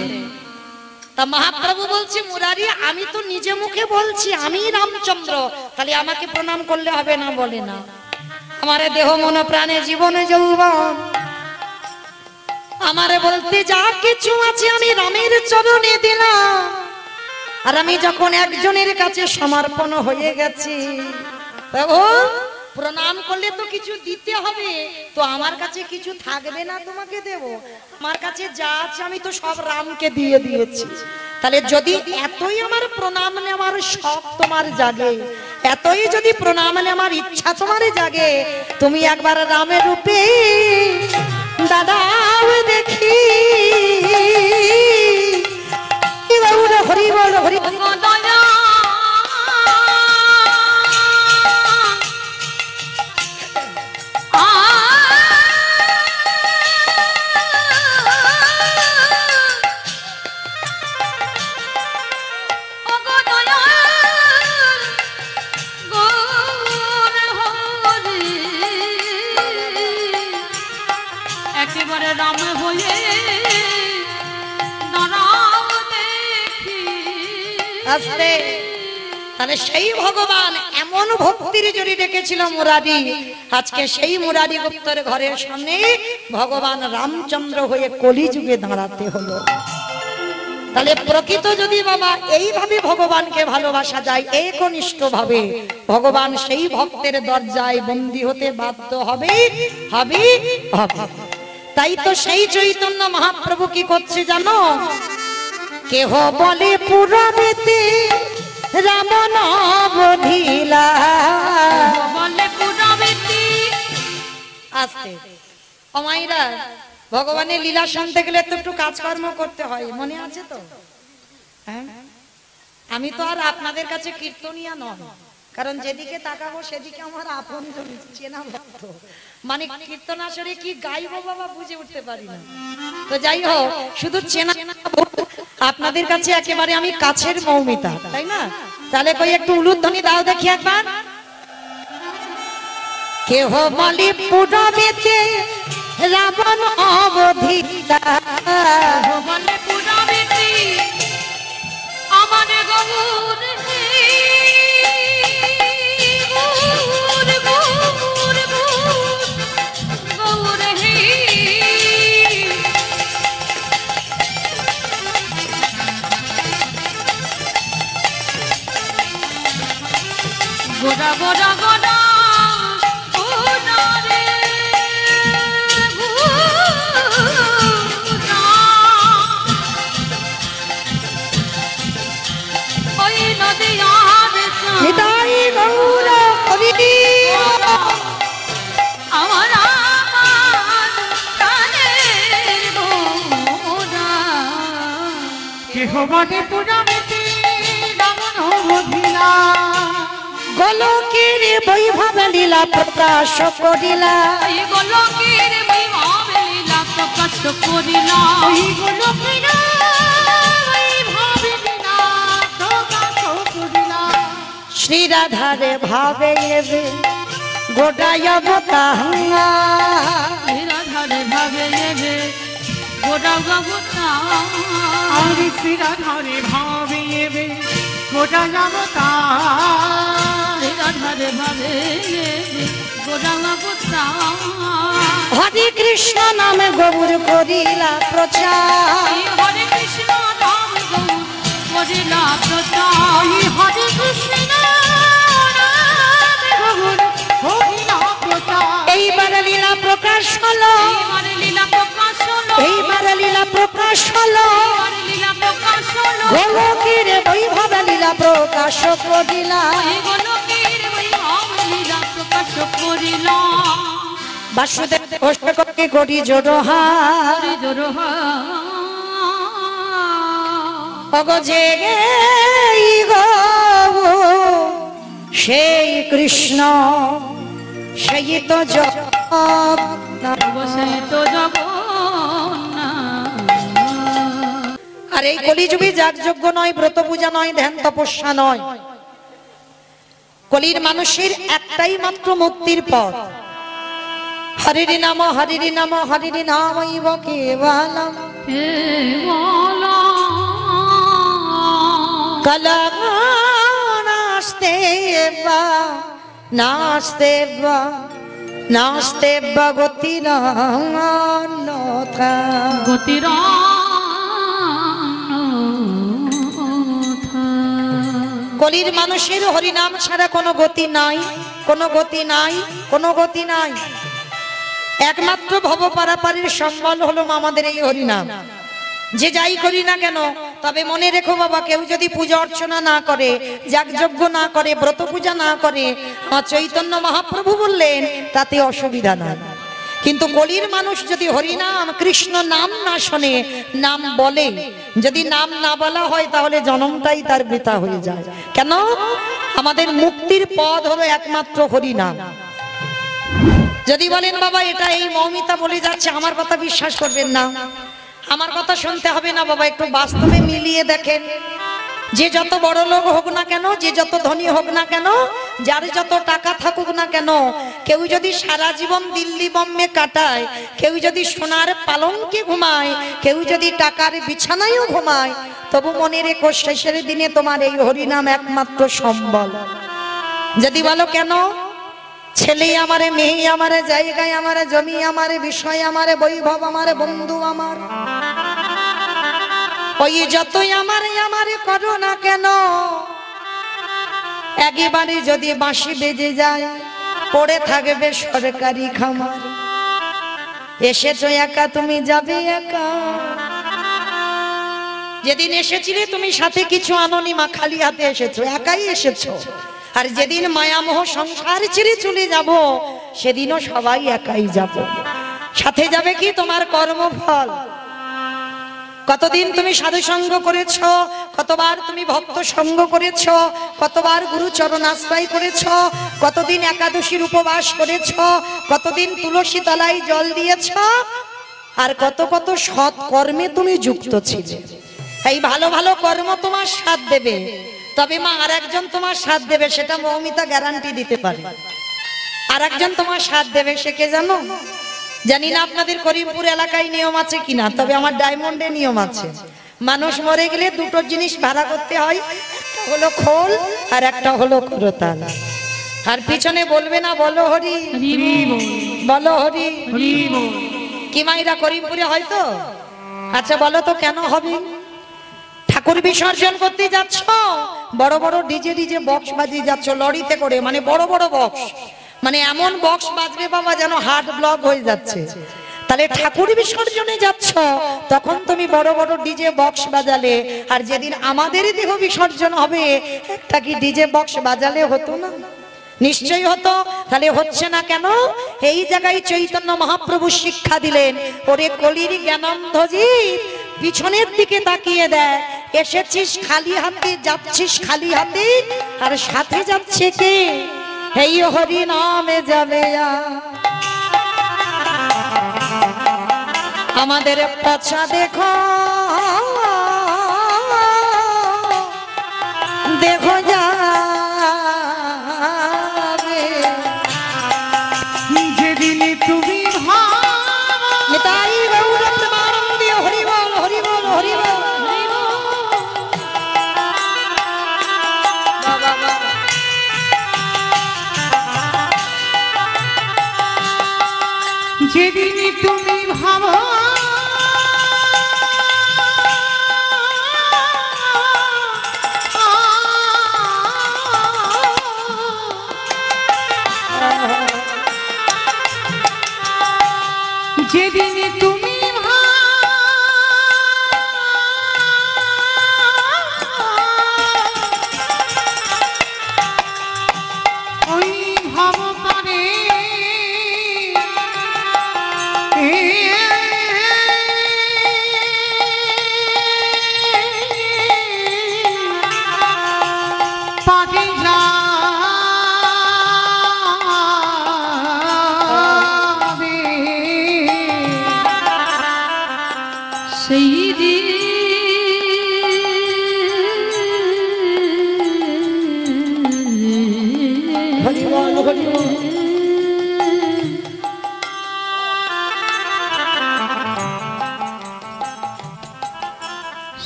তা মহাপ্রভু বলছে, মুরারি আমি তো নিজে মুখে বলছি আমি রামচন্দ্র, তাহলে আমাকে প্রণাম করলে হবে না? বলে না, আমার দেহ মন প্রাণে জীবনে যৌবন আমারে বলতে যা কিছু আছে আমি রামের চরণে দিলাম, আর আমি যখন একজনের কাছে সমর্পণ হয়ে গেছি, প্রণাম করলে তো কিছু দিতে হবে, তো আমার কাছে কিছু থাকবে না তোমাকে দেব? আমার কাছে যা আছে আমি তো সব রামকে দিয়ে দিয়েছি। তাহলে যদি এতই আমার প্রণাম নেওয়ার শখ তোমার জাগে, এতই যদি প্রণাম নেওয়ার ইচ্ছা তোমার জাগে, তুমি একবার রামের রূপে দাদাও দেখি। হরি বল হরি বল। একেবারে রাম হয়ে দাঁড়াও দেখি। আস্তে। তাহলে সেই ভগবান এমন ভক্তির জড়ি রেখেছিল মুরারি, আজকে সেই মুরারি গুপ্তের ঘরের সামনে ভগবান রামচন্দ্র হয়ে কলিযুগে দাঁড়াতে হলো। তাহলে প্রকৃত যদি বাবা এইভাবে ভগবানকে ভালোবাসা যায় একনিষ্ঠ ভাবে, ভগবান সেই ভক্তের দরজায় বন্দী হতে বাধ্য হবে হবে হবে। তাই তো সেই চৈতন্য মহাপ্রভু কি করছে জানো? কেহ বলে পুরাবেতে রাম নবধিলা, বলে পুরাবেতে। আস্তে। অমাইরা ভগবানের লীলা শুনতে গেলে তো একটু কাজকর্ম করতে হয়, মনে আছে তো? হ্যাঁ, আমি তো আর আপনাদের কাছে কীর্তনিয়া নয়, কারণ যেদিকে তাকাবো সেদিকে আমার আপন চেনা ভক্ত, মানে কীর্তন আসরে কি গাইবো বাবা বুঝে উঠতে পারি না। তো যাই হোক, শুধু চেনা আপনাদের কাছে একেবারে আমি কাছের মৌমিতা, তাই না? তাহলে কই একটু উলুধ্বনি দাও দেখি একবার। কেহ বলে পুরবেতে রাবণ অবধিতা, বলে পুরাবেতি আমার গৌর হে, গৌর গৌর গৌর গৌর হে। গোড়া গোড়া গোড়া গোড়া রে গোড়া, ওই নদিয়ার নিতাই গৌর হরি আমার প্রাণের গোড়া। কেহ বলে পুরাবেতে রাবণ অবধিলা, গোলকের বৈভব লীলা প্রকাশ করিলা, এই গোলকের বৈভব লীলা প্রকাশ করিলা, ওই গোলকের বৈভব লীলা প্রকাশ করিলা। শ্রী রাধারে ভাবে এবে গোটায় অবতাহা, রাধারে ভাবে নেবে গোড়া গোটা, আর শ্রী রাধারে ভাবে এবে গোটা অবতার, রাধারে ভাবে নেবে গোড়া গোটা। হরে কৃষ্ণ নামে গৌর করিলা প্রচার, হরে কৃষ্ণ রাম গৌর করিলা প্রচার, ওই হরে কৃষ্ণ রাম গৌর হরিলা প্রচার। এইবার লীলা প্রকাশ হলো, এইবার লীলা প্রকাশ হলো, এইবার লীলা প্রকাশ হলো, এইবার লীলা প্রকাশ হলো, গোলকের বৈভব লীলা প্রকাশ করিলা। এই গোলকের বৈভব লীলা প্রকাশ করিলা। বাসুদেব ঘোষকে করি জোড়হার, হরি জোড়হা অগো জেগে গো সেই কৃষ্ণ, সেই তো জগন্নাথ। বসে তো জগন্নাথ। আর এই কলিযুগে যাগযজ্ঞ নয়, ব্রত পূজা নয়, ধ্যান তপস্যা নয়, কলির মানুষের একটাই মাত্র মুক্তির পথ। হরিরি নাম হরিরি নাম হরিরি নামৈব কেবলম হে বলা কলনাস্তে বা নাস্তে বা নাস্তে বা গতিরান্যথা। কলির মানুষের হরিনাম ছাড়া কোনো গতি নাই, কোনো গতি নাই, কোনো গতি নাই। একমাত্র ভব পারাপারের সম্বল হলো আমাদের এই হরিনাম। যে যাই করি না কেন, তবে মনে রেখো বাবা, কেউ যদি পূজা অর্চনা না করে, যাগযজ্ঞ না করে, ব্রত পূজা না করে, আমার চৈতন্য মহাপ্রভু বললেন তাতে অসুবিধা নাই। কিন্তু কলির মানুষ যদি হরিনাম কৃষ্ণ নাম না শোনে, নাম বলে, যদি নাম না বলা হয় তাহলে জন্মটাই তার বৃথা হয়ে যায়। কেন? আমাদের মুক্তির পথ হলো একমাত্র হরিনাম। যদি বলেন বাবা এটা এই মৌমিতা বলে যাচ্ছে, আমার কথা বিশ্বাস করবেন না, আমার কথা শুনতে হবে না বাবা, একটু বাস্তবে মিলিয়ে দেখেন। যে যত বড় লোক হোক না কেন, যে যত ধনী হোক না কেন, যার যত টাকা থাকুক না কেন, কেউ যদি সারা জীবন দিল্লি বোম্বে কাটায়, কেউ যদি সোনার পালঙ্কে ঘুমায়, কেউ যদি টাকার বিছানায়ও ঘুমায়, তবু মনে রেখো শেষের দিনে তোমার এই হরিনাম একমাত্র সম্বল। যদি বলো কেন, ছেলে আমারে, মেয়ে আমারে, জায়গায় আমারে, জমি আমারে, বিষয় আমারে, বৈভব আমারে, বন্ধু আমার, ওই যতই আমারে আমারে করো না কেন, একেবারে যদি বাঁশি বেজে যায়, পড়ে থাকবে সরকারি খামার। এসেছো একা, তুমি যাবে একা। যেদিন এসেছিলে তুমি সাথে কিছু আনোনি মা, খালি হাতে এসেছো, একাই এসেছো। আর যেদিন মায়ামোহ সংসার ছেড়ে চলে যাব, সেদিনও সবাই একাই যাব। সাথে যাবে কি? তোমার কর্মফল। কতদিন তুমি সাধু সঙ্গ করেছো, কতবার তুমি ভক্ত সঙ্গ করেছো, কতবার গুরু চরণ আশ্রয় করেছো, কতদিন একাদশীর উপবাস করেছো, কতদিন তুলসী তলায় জল দিয়েছো, আর কত কত সৎ কর্মে তুমি যুক্ত ছিলে। এই ভালো ভালো কর্ম তোমার সাথ দেবে, তবে মা আর একজন তোমার সাথ দেবে, সেটা মৌমিতা গ্যারান্টি দিতে পারে। আর একজন তোমার সাথ দেবে, সে কে জানো? জানি না আপনাদের করিমপুর এলাকায় নিয়ম আছে কিনা, তবে আমার ডায়মন্ডে নিয়ম আছে। মানুষ মরে গেলে দুটো জিনিস ভাড়া করতে হয়, একটা হলো খোল আর একটা হলো করতাল। আর পিছনে বলবে না বলো হরি, বলো হরি। কি মাইরা করিমপুরে হয়তো? আচ্ছা বলো তো কেন হবে? ঠাকুর বিসর্জন করতে যাচ্ছ, বড় বড় ডিজে বক্স বাজিয়ে যাচ্ছ লরিতে করে, মানে বড় বড় বক্স, মানে এমন বক্স বাজবে বাবা যেন হার্ট ব্লক হয়ে যাচ্ছে। তাহলে ঠাকুর বিসর্জনে যাচ্ছ, তখন তুমি বড় বড় ডিজে বক্স বাজালে, আর যেদিন আমাদের দেহ বিসর্জন হবে একটা কি ডিজে বক্স বাজালে হতো না? নিশ্চয়ই হতো। তাহলে হচ্ছে না কেন? এই জায়গায় চৈতন্য মহাপ্রভু শিক্ষা দিলেন, ওরে কলির জ্ঞানন্ধজি, পিছনের দিকে তাকিয়ে দেয়, এসেছিস খালি হাতে, যাচ্ছিস খালি হাতে, আর সাথে যাচ্ছে কে? এই হরি নামে যাবে। আমাদের পছা দেখো, দেখো যাবে যেদিন তুমি নিতাই গৌর প্রেমানন্দে হরি বল, হরি বল, হরি বল। যেদিন তুমি ভাবো যেদিন তুমি ওই ভবতারে পাগে যাবে সেই দিন হরি বল, হরি বল।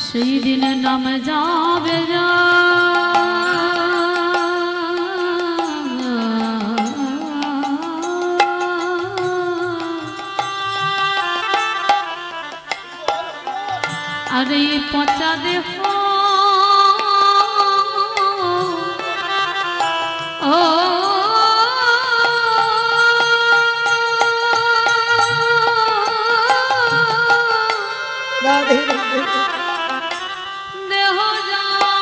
সেই দিন নাম যাবে যা আর এই পচা দেহ ও রাধে রাধে। দেহ যাবে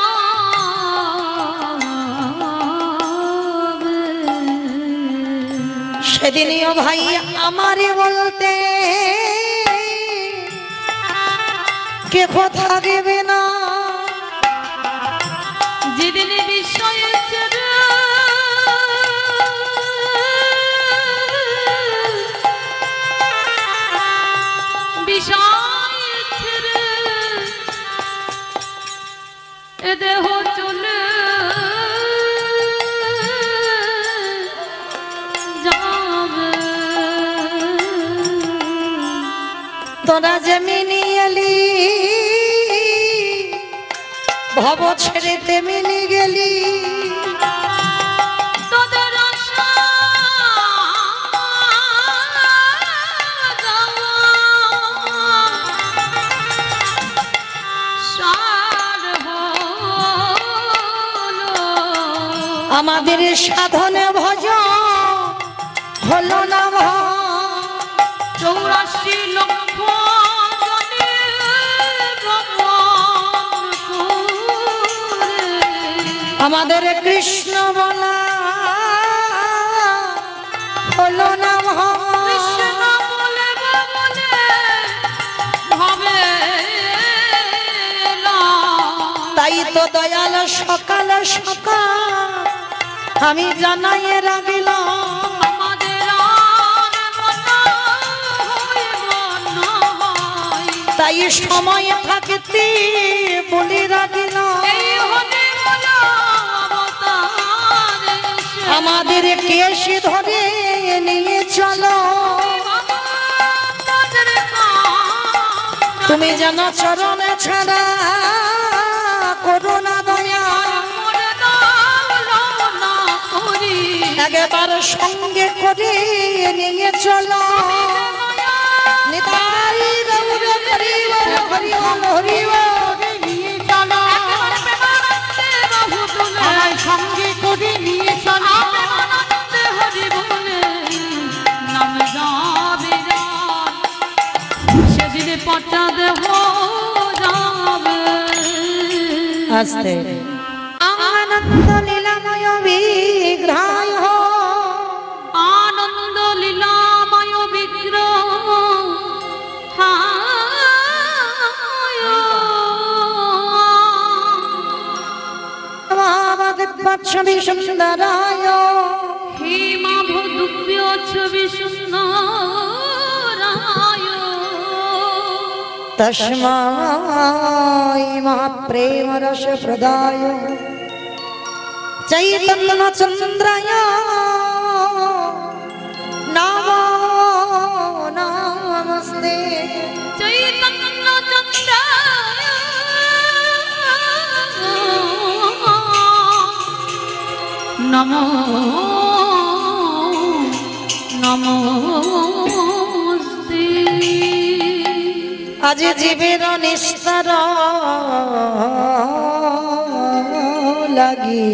সেদিনও ভাই আমারে বলতে কে কথা দেবে না, যেদিন বিষয়ে বিষয় ছেড়ে এ দেহ চলে যাবে। তোরা যেমিনি এলি ভব ছেড়ে তেমিনি গেলি, তোদের আশা যাওয়া সার হলো, আমাদের সাধনে ভজ হলো না ভয়। 84 লক্ষ আমাদের কৃষ্ণ বলা হলো না ভয়। তাই তো দয়াল সকাল সকাল আমি জানাই রাগিলাম, তাই সময় থাকতে বলি রাগিলাম। আমাদের কেশ ধরে নিয়ে চলো তুমি যেন চরণে ছাড়া করো না দয়া একবার সঙ্গে করে নিয়ে চলো নিতাই গৌর হরি বল হরি বল হরি বল নিয়ে চলো আমায় সঙ্গে করে নিয়ে চলো হরি বলে নাম যাবে সেদিন পটা দেহ যাবে আস্তে আনন্দ লীলাময় বিগ্রহায় আনন্দ লীলাময় বিগ্রহ ছবি সুন্দরায় হে মাধুব্য ছবি সুন্দরায় তস্মাই মহাপ্রেম রস প্রদায় চৈতন্য চন্দ্রায় নমো নমস্তে চৈতন্য চন্দ্রায় নমো নমস্তে আজ জীবের নিস্তার লাগি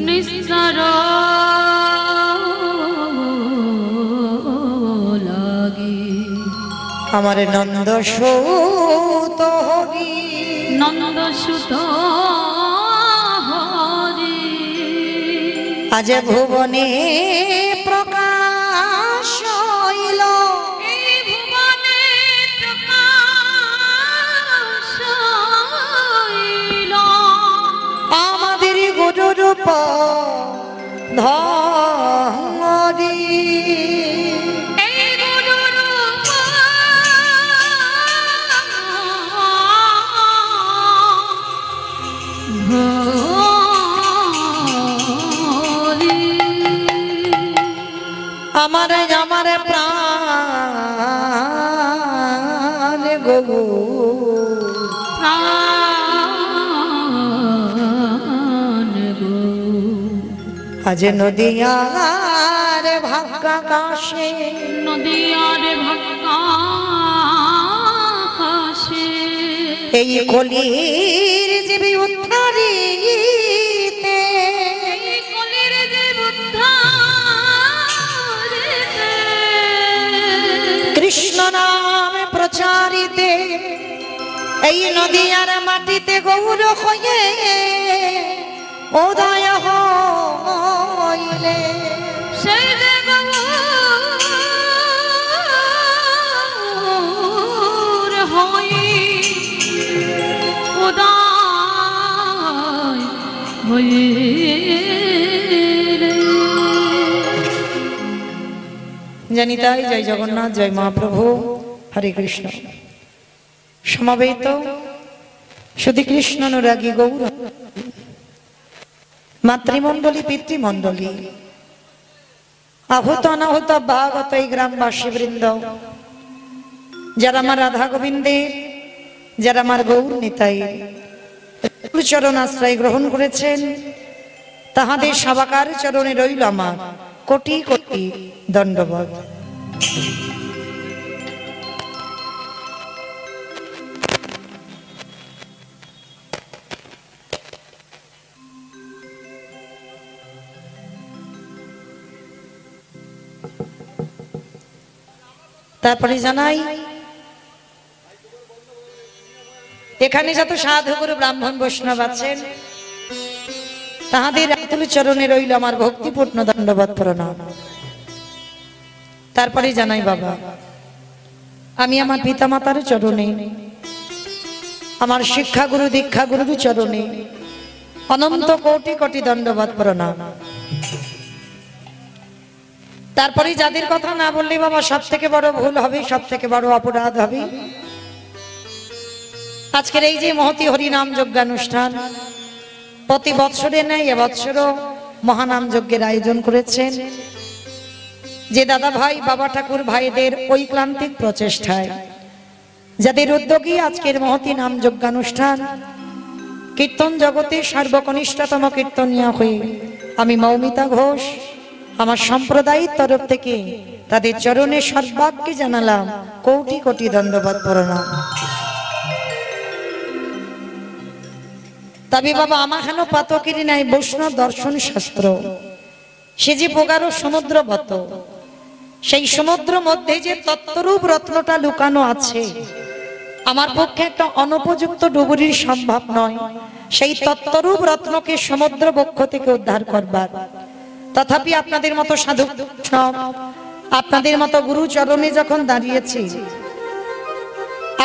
নিস্তার লাগি আমার নন্দ সূত হরি নন্দ সুত হরি আজ ভুবনে প্রকাশ হইল এই ভুবনে প্রকাশ হইল আমাদের গুরুরূপ ধরি এই গুরুরূপ ধরি আমার আমার প্রাণ গো প্রাণ গো আজ নদিয়ার ভাগ্যাকাশে নদিয়ার ভাগ্যাকাশে এই কলির জীবী উদ্ধারিতে এই কলির যে উদ্ধারিতে কৃষ্ণ নাম প্রচারিতে এই নদিয়ার মাটিতে গৌর হয়ে উদয় হইলে সেই যে গৌর হই উদয় হইলে জানি তাই জয় জগন্নাথ জয় মহাপ্রভু হরে কৃষ্ণ সমাবেত শুধু কৃষ্ণ অনুরাগী গৌর মাতৃমণ্ডলী পিতৃমণ্ডলী আহত অনাহত ভাগত এই গ্রামবাসী বৃন্দ যারা আমার রাধা গোবিন্দের যারা আমার গৌর নিতাই চরণ আশ্রয় গ্রহণ করেছেন তাহাদের সাবাকার চরণে রইল আমার কোটি কোটি দণ্ডবত। তারপরে জানাই এখানে যত সাধু গুরু ব্রাহ্মণ বৈষ্ণব আছেন তাহাদের আতুল চরণে রইল আমার ভক্তিপূর্ণ দণ্ডবত প্রণাম। তারপরে জানাই বাবা আমি আমার পিতামাতার চরণে আমার শিক্ষা গুরু দীক্ষা গুরুর চরণে অনন্ত কোটি কোটি দণ্ডবত প্রণাম। তারপরে যাদের কথা না বললে বাবা সব থেকে বড় ভুল হবে, সব থেকে বড় অপরাধ হবে। আজকের এই যে মহতি হরিনাম যজ্ঞানুষ্ঠান প্রতি বৎসরে নেই এবৎসরও মহানাম যজ্ঞের আয়োজন করেছেন, যে দাদা ভাই বাবা ঠাকুর ভাইদের ঐক্লান্তিক প্রচেষ্টায়, যাদের উদ্যোগী আজকের মহতি নাম যজ্ঞানুষ্ঠান, কীর্তন জগতে সর্বকনিষ্ঠতম কীর্তনিয়া হয়ে আমি মৌমিতা ঘোষ আমার সম্প্রদায়ের তরফ থেকে তাদের চরণে সর্বাগ্যে জানালাম কোটি কোটি দণ্ডবত প্রণাম। তবে বাবা আমাখানো পাতকেরই নাই বৈষ্ণব দর্শন শাস্ত্র, সে যে প্রগাঢ় সমুদ্রবত, সেই সমুদ্র মধ্যে যে তত্ত্বরূপ রত্নটা লুকানো আছে, আমার পক্ষে একটা অনুপযুক্ত ডুবুরির সম্ভব নয় সেই তত্ত্বরূপ রত্নকে সমুদ্র বক্ষ থেকে উদ্ধার করবার। তথাপি আপনাদের মতো সাধু, আপনাদের মতো গুরু চরণে যখন দাঁড়িয়েছি,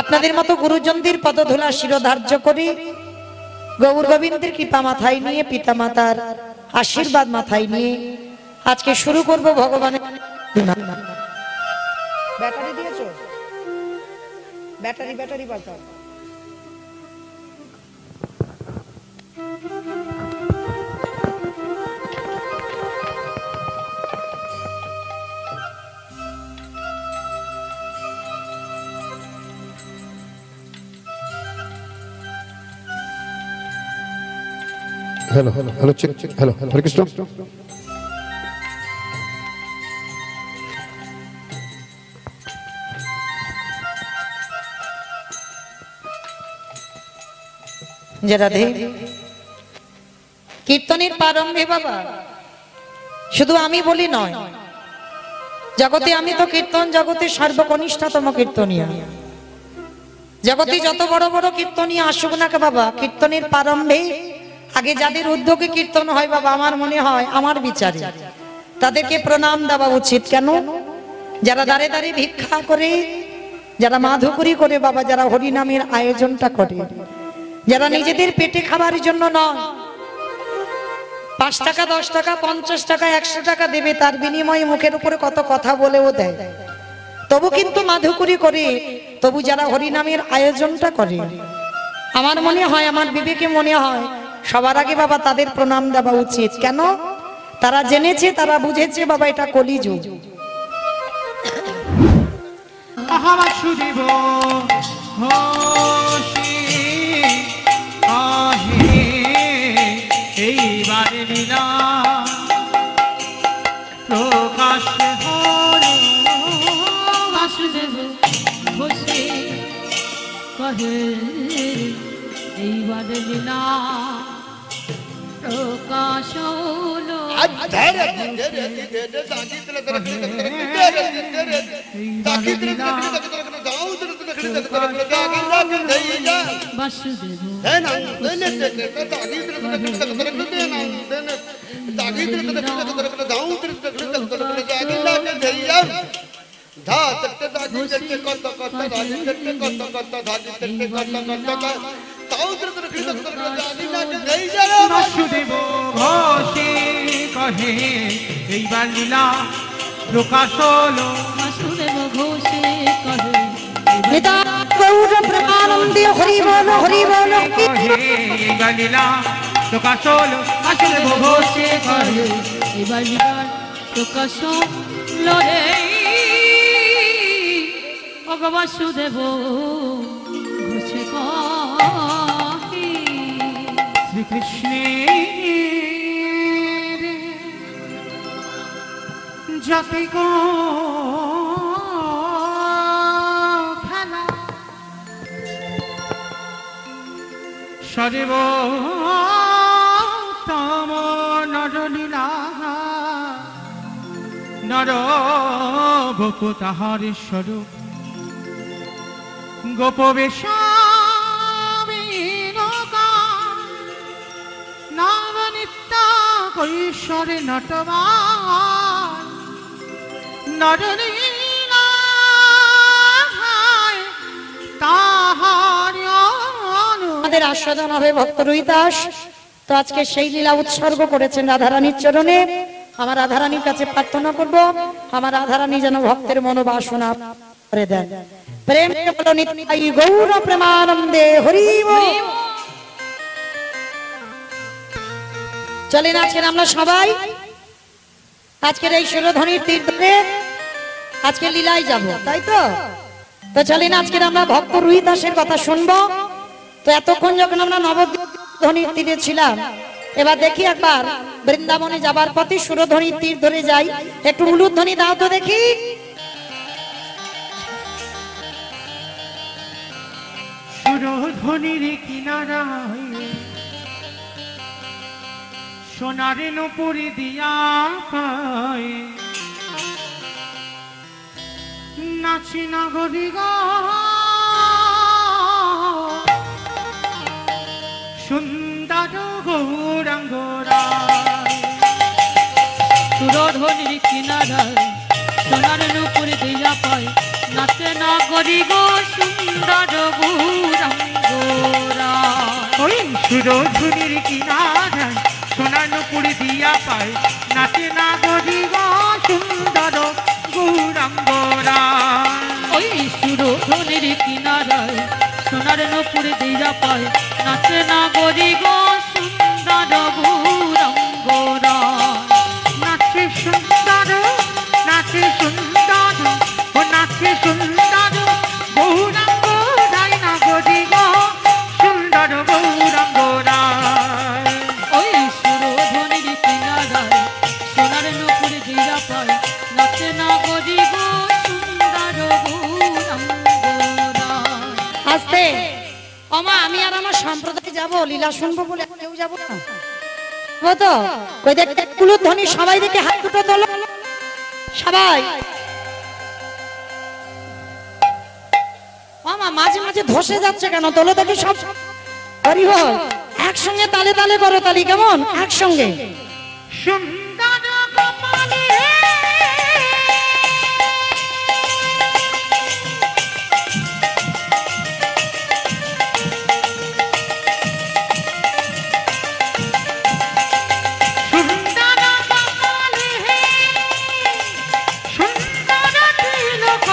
আপনাদের মতো গুরুজনদের পদধূলা শিরোধার্য করে গৌর গোবিন্দের কৃপা মাথায় নিয়ে, পিতা মাতার আশীর্বাদ মাথায় নিয়ে আজকে শুরু করব ভগবানের। ব্যাটারি দিয়েছো? ব্যাটারি বাঁচাও। Hello, check. Hello, Hare Krishna. Radhe. কীর্তনের প্রারম্ভে বাবা শুধু আমি বলি নয়, জগতে আমি তো কীর্তন জগতে সর্বকনিষ্ঠতম কীর্তনিয়া। জগতে যত বড় বড় কীর্তনিয়া আসুক না কে বাবা, কীর্তনের প্রারম্ভে আগে যাদের উদ্যোগে কীর্তন হয় বাবা, আমার মনে হয়, আমার বিচারে তাদেরকে প্রণাম দেওয়া উচিত। কেন? যারা দাঁড়ে দাঁড়িয়ে ভিক্ষা করে, যারা মাধুকরী করে বাবা, যারা হরিনামের আয়োজনটা করে, যারা নিজেদের পেটে খাবার জন্য নয়, 5 টাকা 10 টাকা 50 টাকা 100 টাকা দেবে, তার বিনিময়ে মুখের উপরে কত কথা বলেও দেয়, তবু কিন্তু মাধুকরী করে, তবু যারা হরিনামের আয়োজনটা করে, আমার মনে হয়, আমার বিবেকে মনে হয় সবার আগে বাবা তাদের প্রণাম দেওয়া উচিত। কেন? তারা জেনেছে, তারা বুঝেছে বাবা এটা কলিযুগ। বাসুদেব ঘোষে আহে এইবারে লীলা প্রকাশ হলো। বাসুদেব ঘোষে কহে এইবার লীলা প্রকাশ হলো। বাসুদেব বাসুদেব ঘোষে কহে এইবার লীলা প্রকাশ হলো। বাসুদেব ঘোষে কহে গৌর প্রেমানন্দে হরি বল হরি বল। এইবার লীলা প্রকাশ হলো। বাসুদেব ঘোষে কহে এবার লীলার প্রকাশ হলো রে। বাসুদেব ঘোষে কহে শ্রীকৃষ্ণের যাতে গো খেলা সর্বোত্তম নরলীলা নর গোপ তাহার স্বরূপ গোপবেশ নবনিত্য কৈশোরে নটবান নরলীলা তাহার আমাদের আস্বাদন হবে ভক্ত রুইদাস। তো আজকে সেই লীলা উৎসর্গ করেছেন রাধারানীর চরণে। আমার রাধারানীর কাছে প্রার্থনা করব, আমার রাধারানী যেন ভক্তের মনোবাসনা করে দেন। প্রেম বলো নিতাই গৌর প্রেমানন্দে হরি বল। চলেন আজকের আমরা সবাই আজকের এই সুরধ্বনির তীর ধরে আজকে লীলায় যাব, তাই তো? তো চলেন আজকের আমরা ভক্ত রুহি দাসের কথা শুনবো। তো এতক্ষণ যখন আমরা নবধ্বনির তীরে ছিলাম, এবার দেখি একবার বৃন্দাবনে যাবার পথে সুরধ্বনির তীর ধরে যাই। একটু উলুধ্বনি দাও তো দেখি। সুরধ্বনির কিনারায় সোনার নুপুর দিয়া পায় নাচি নগরী গো সুন্দর গৌরাঙ্গরায়। সুরধ্বনির কিনারায় সোনার নুপুর দিয়া পায় নাচে নগরী গো সুন্দর গৌরাঙ্গরা। ওই সুরধ্বনির কিনারায় সোনার নুপুর দিয়া পায় নাচে নগরী গো সুন্দর গৌরাঙ্গরায়। ওই সুরধ্বনির কিনারায় সোনার নুপুর দিয়া পায় নাচে নগরী গো সুন্দর গৌরাঙ্গরা। নাচে সুন্দর নাচে সুন্দর ও নাচে সুন্দর গৌরাঙ্গ রায় নগরী গো সুন্দর গৌরাঙ্গরায়। ওই সুরধ্বনির কিনারায় সোনার নুপুর দিয়া পায় নাচে নগরী গো সুন্দর গৌরাঙ্গরা। আস্তে ওমা, আমি আর আমার সম্প্রদায় যাব লীলা শুনবো বলে কেউ যাব না, ও তো কই দেখতে উলুধ্বনি সবাই দেখে হাত দুটো তোলো সবাই। মামা মাঝে মাঝে ধসে যাচ্ছে কেন? তোলো দেখি সব। হরি বল, একসঙ্গে তালে তালে করো তালি, কেমন? একসঙ্গে সুন্দর কপালে সুন্দর কপালে সুন্দর তিলক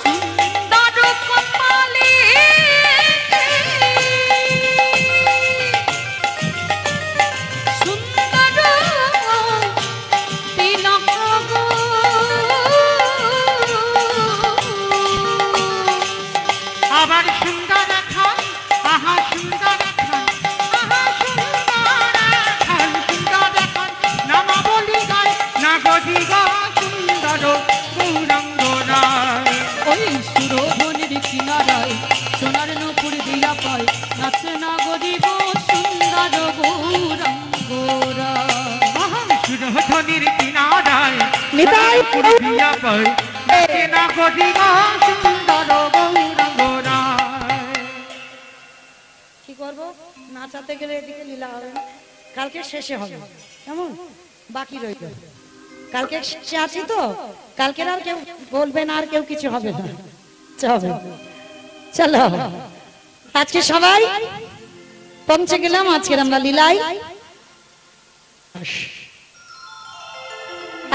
সুন্দর কপালে সুন্দর তিলক গো। আবার সুন্দর খান আহা সুন্দর খান আহা সুন্দর খান সুন্দর খান নামা বলি গায় নাগরি গো সুন্দর গৌরাঙ্গরায়। ওই সুরধ্বনির কিনারায় সোনার নুপুর দিয়া পায় নাচে নগরী গো সুন্দর গৌরাঙ্গরা। আহা সুরধ্বনির কিনারায় নিতাই পুরি দিয়া পায় নাচে নাগরি গো সুন্দর গৌরাঙ্গরায়। কি করবো? নাচাতে গেলে এদিকে লীলা হবে না, কালকে শেষে হবে, কেমন? বাকি রইল কালকে শেষে আছি তো, কালকের আর কেউ বলবে না, আর কেউ কিছু হবে না। চলো আজকে সবাই পৌঁছে গেলাম আজকের আমরা লীলায়।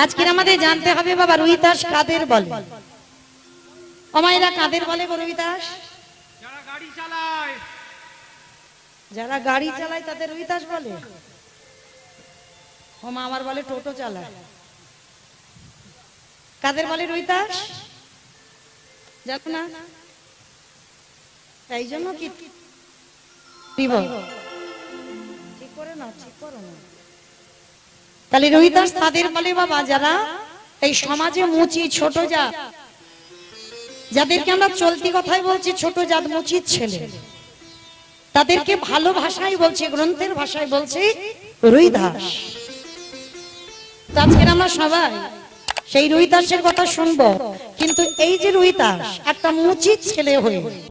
আজকের আমাদের জানতে হবে বাবা রুহি দাস কাদের বলে? অমায়েরা কাদের বলে গো রুহি দাস? যারা গাড়ি চালায় যারা গাড়ি চালায় তাদের রুহি দাস বলে। ওমা আমার বলে টোটো চালায়। কাদের বলে রুহি দাস? জানো না? এই জন্য কি দিব ঠিক করে না, ঠিক করো না। তাহলে রুহি দাস তাদের বলে বাবা যারা এই সমাজে মুচি ছোট জাত, যাদেরকে আমরা চলতি কথায় বলছি ছোট জাত মুচির ছেলে, তাদেরকে ভালো ভাষায় বলছে, গ্রন্থের ভাষায় বলছে রুহি দাস। আজকের আমরা সবাই সেই রুহি দাসের কথা শুনবো, কিন্তু এই যে রুহি দাস একটা মুচির ছেলে হয়ে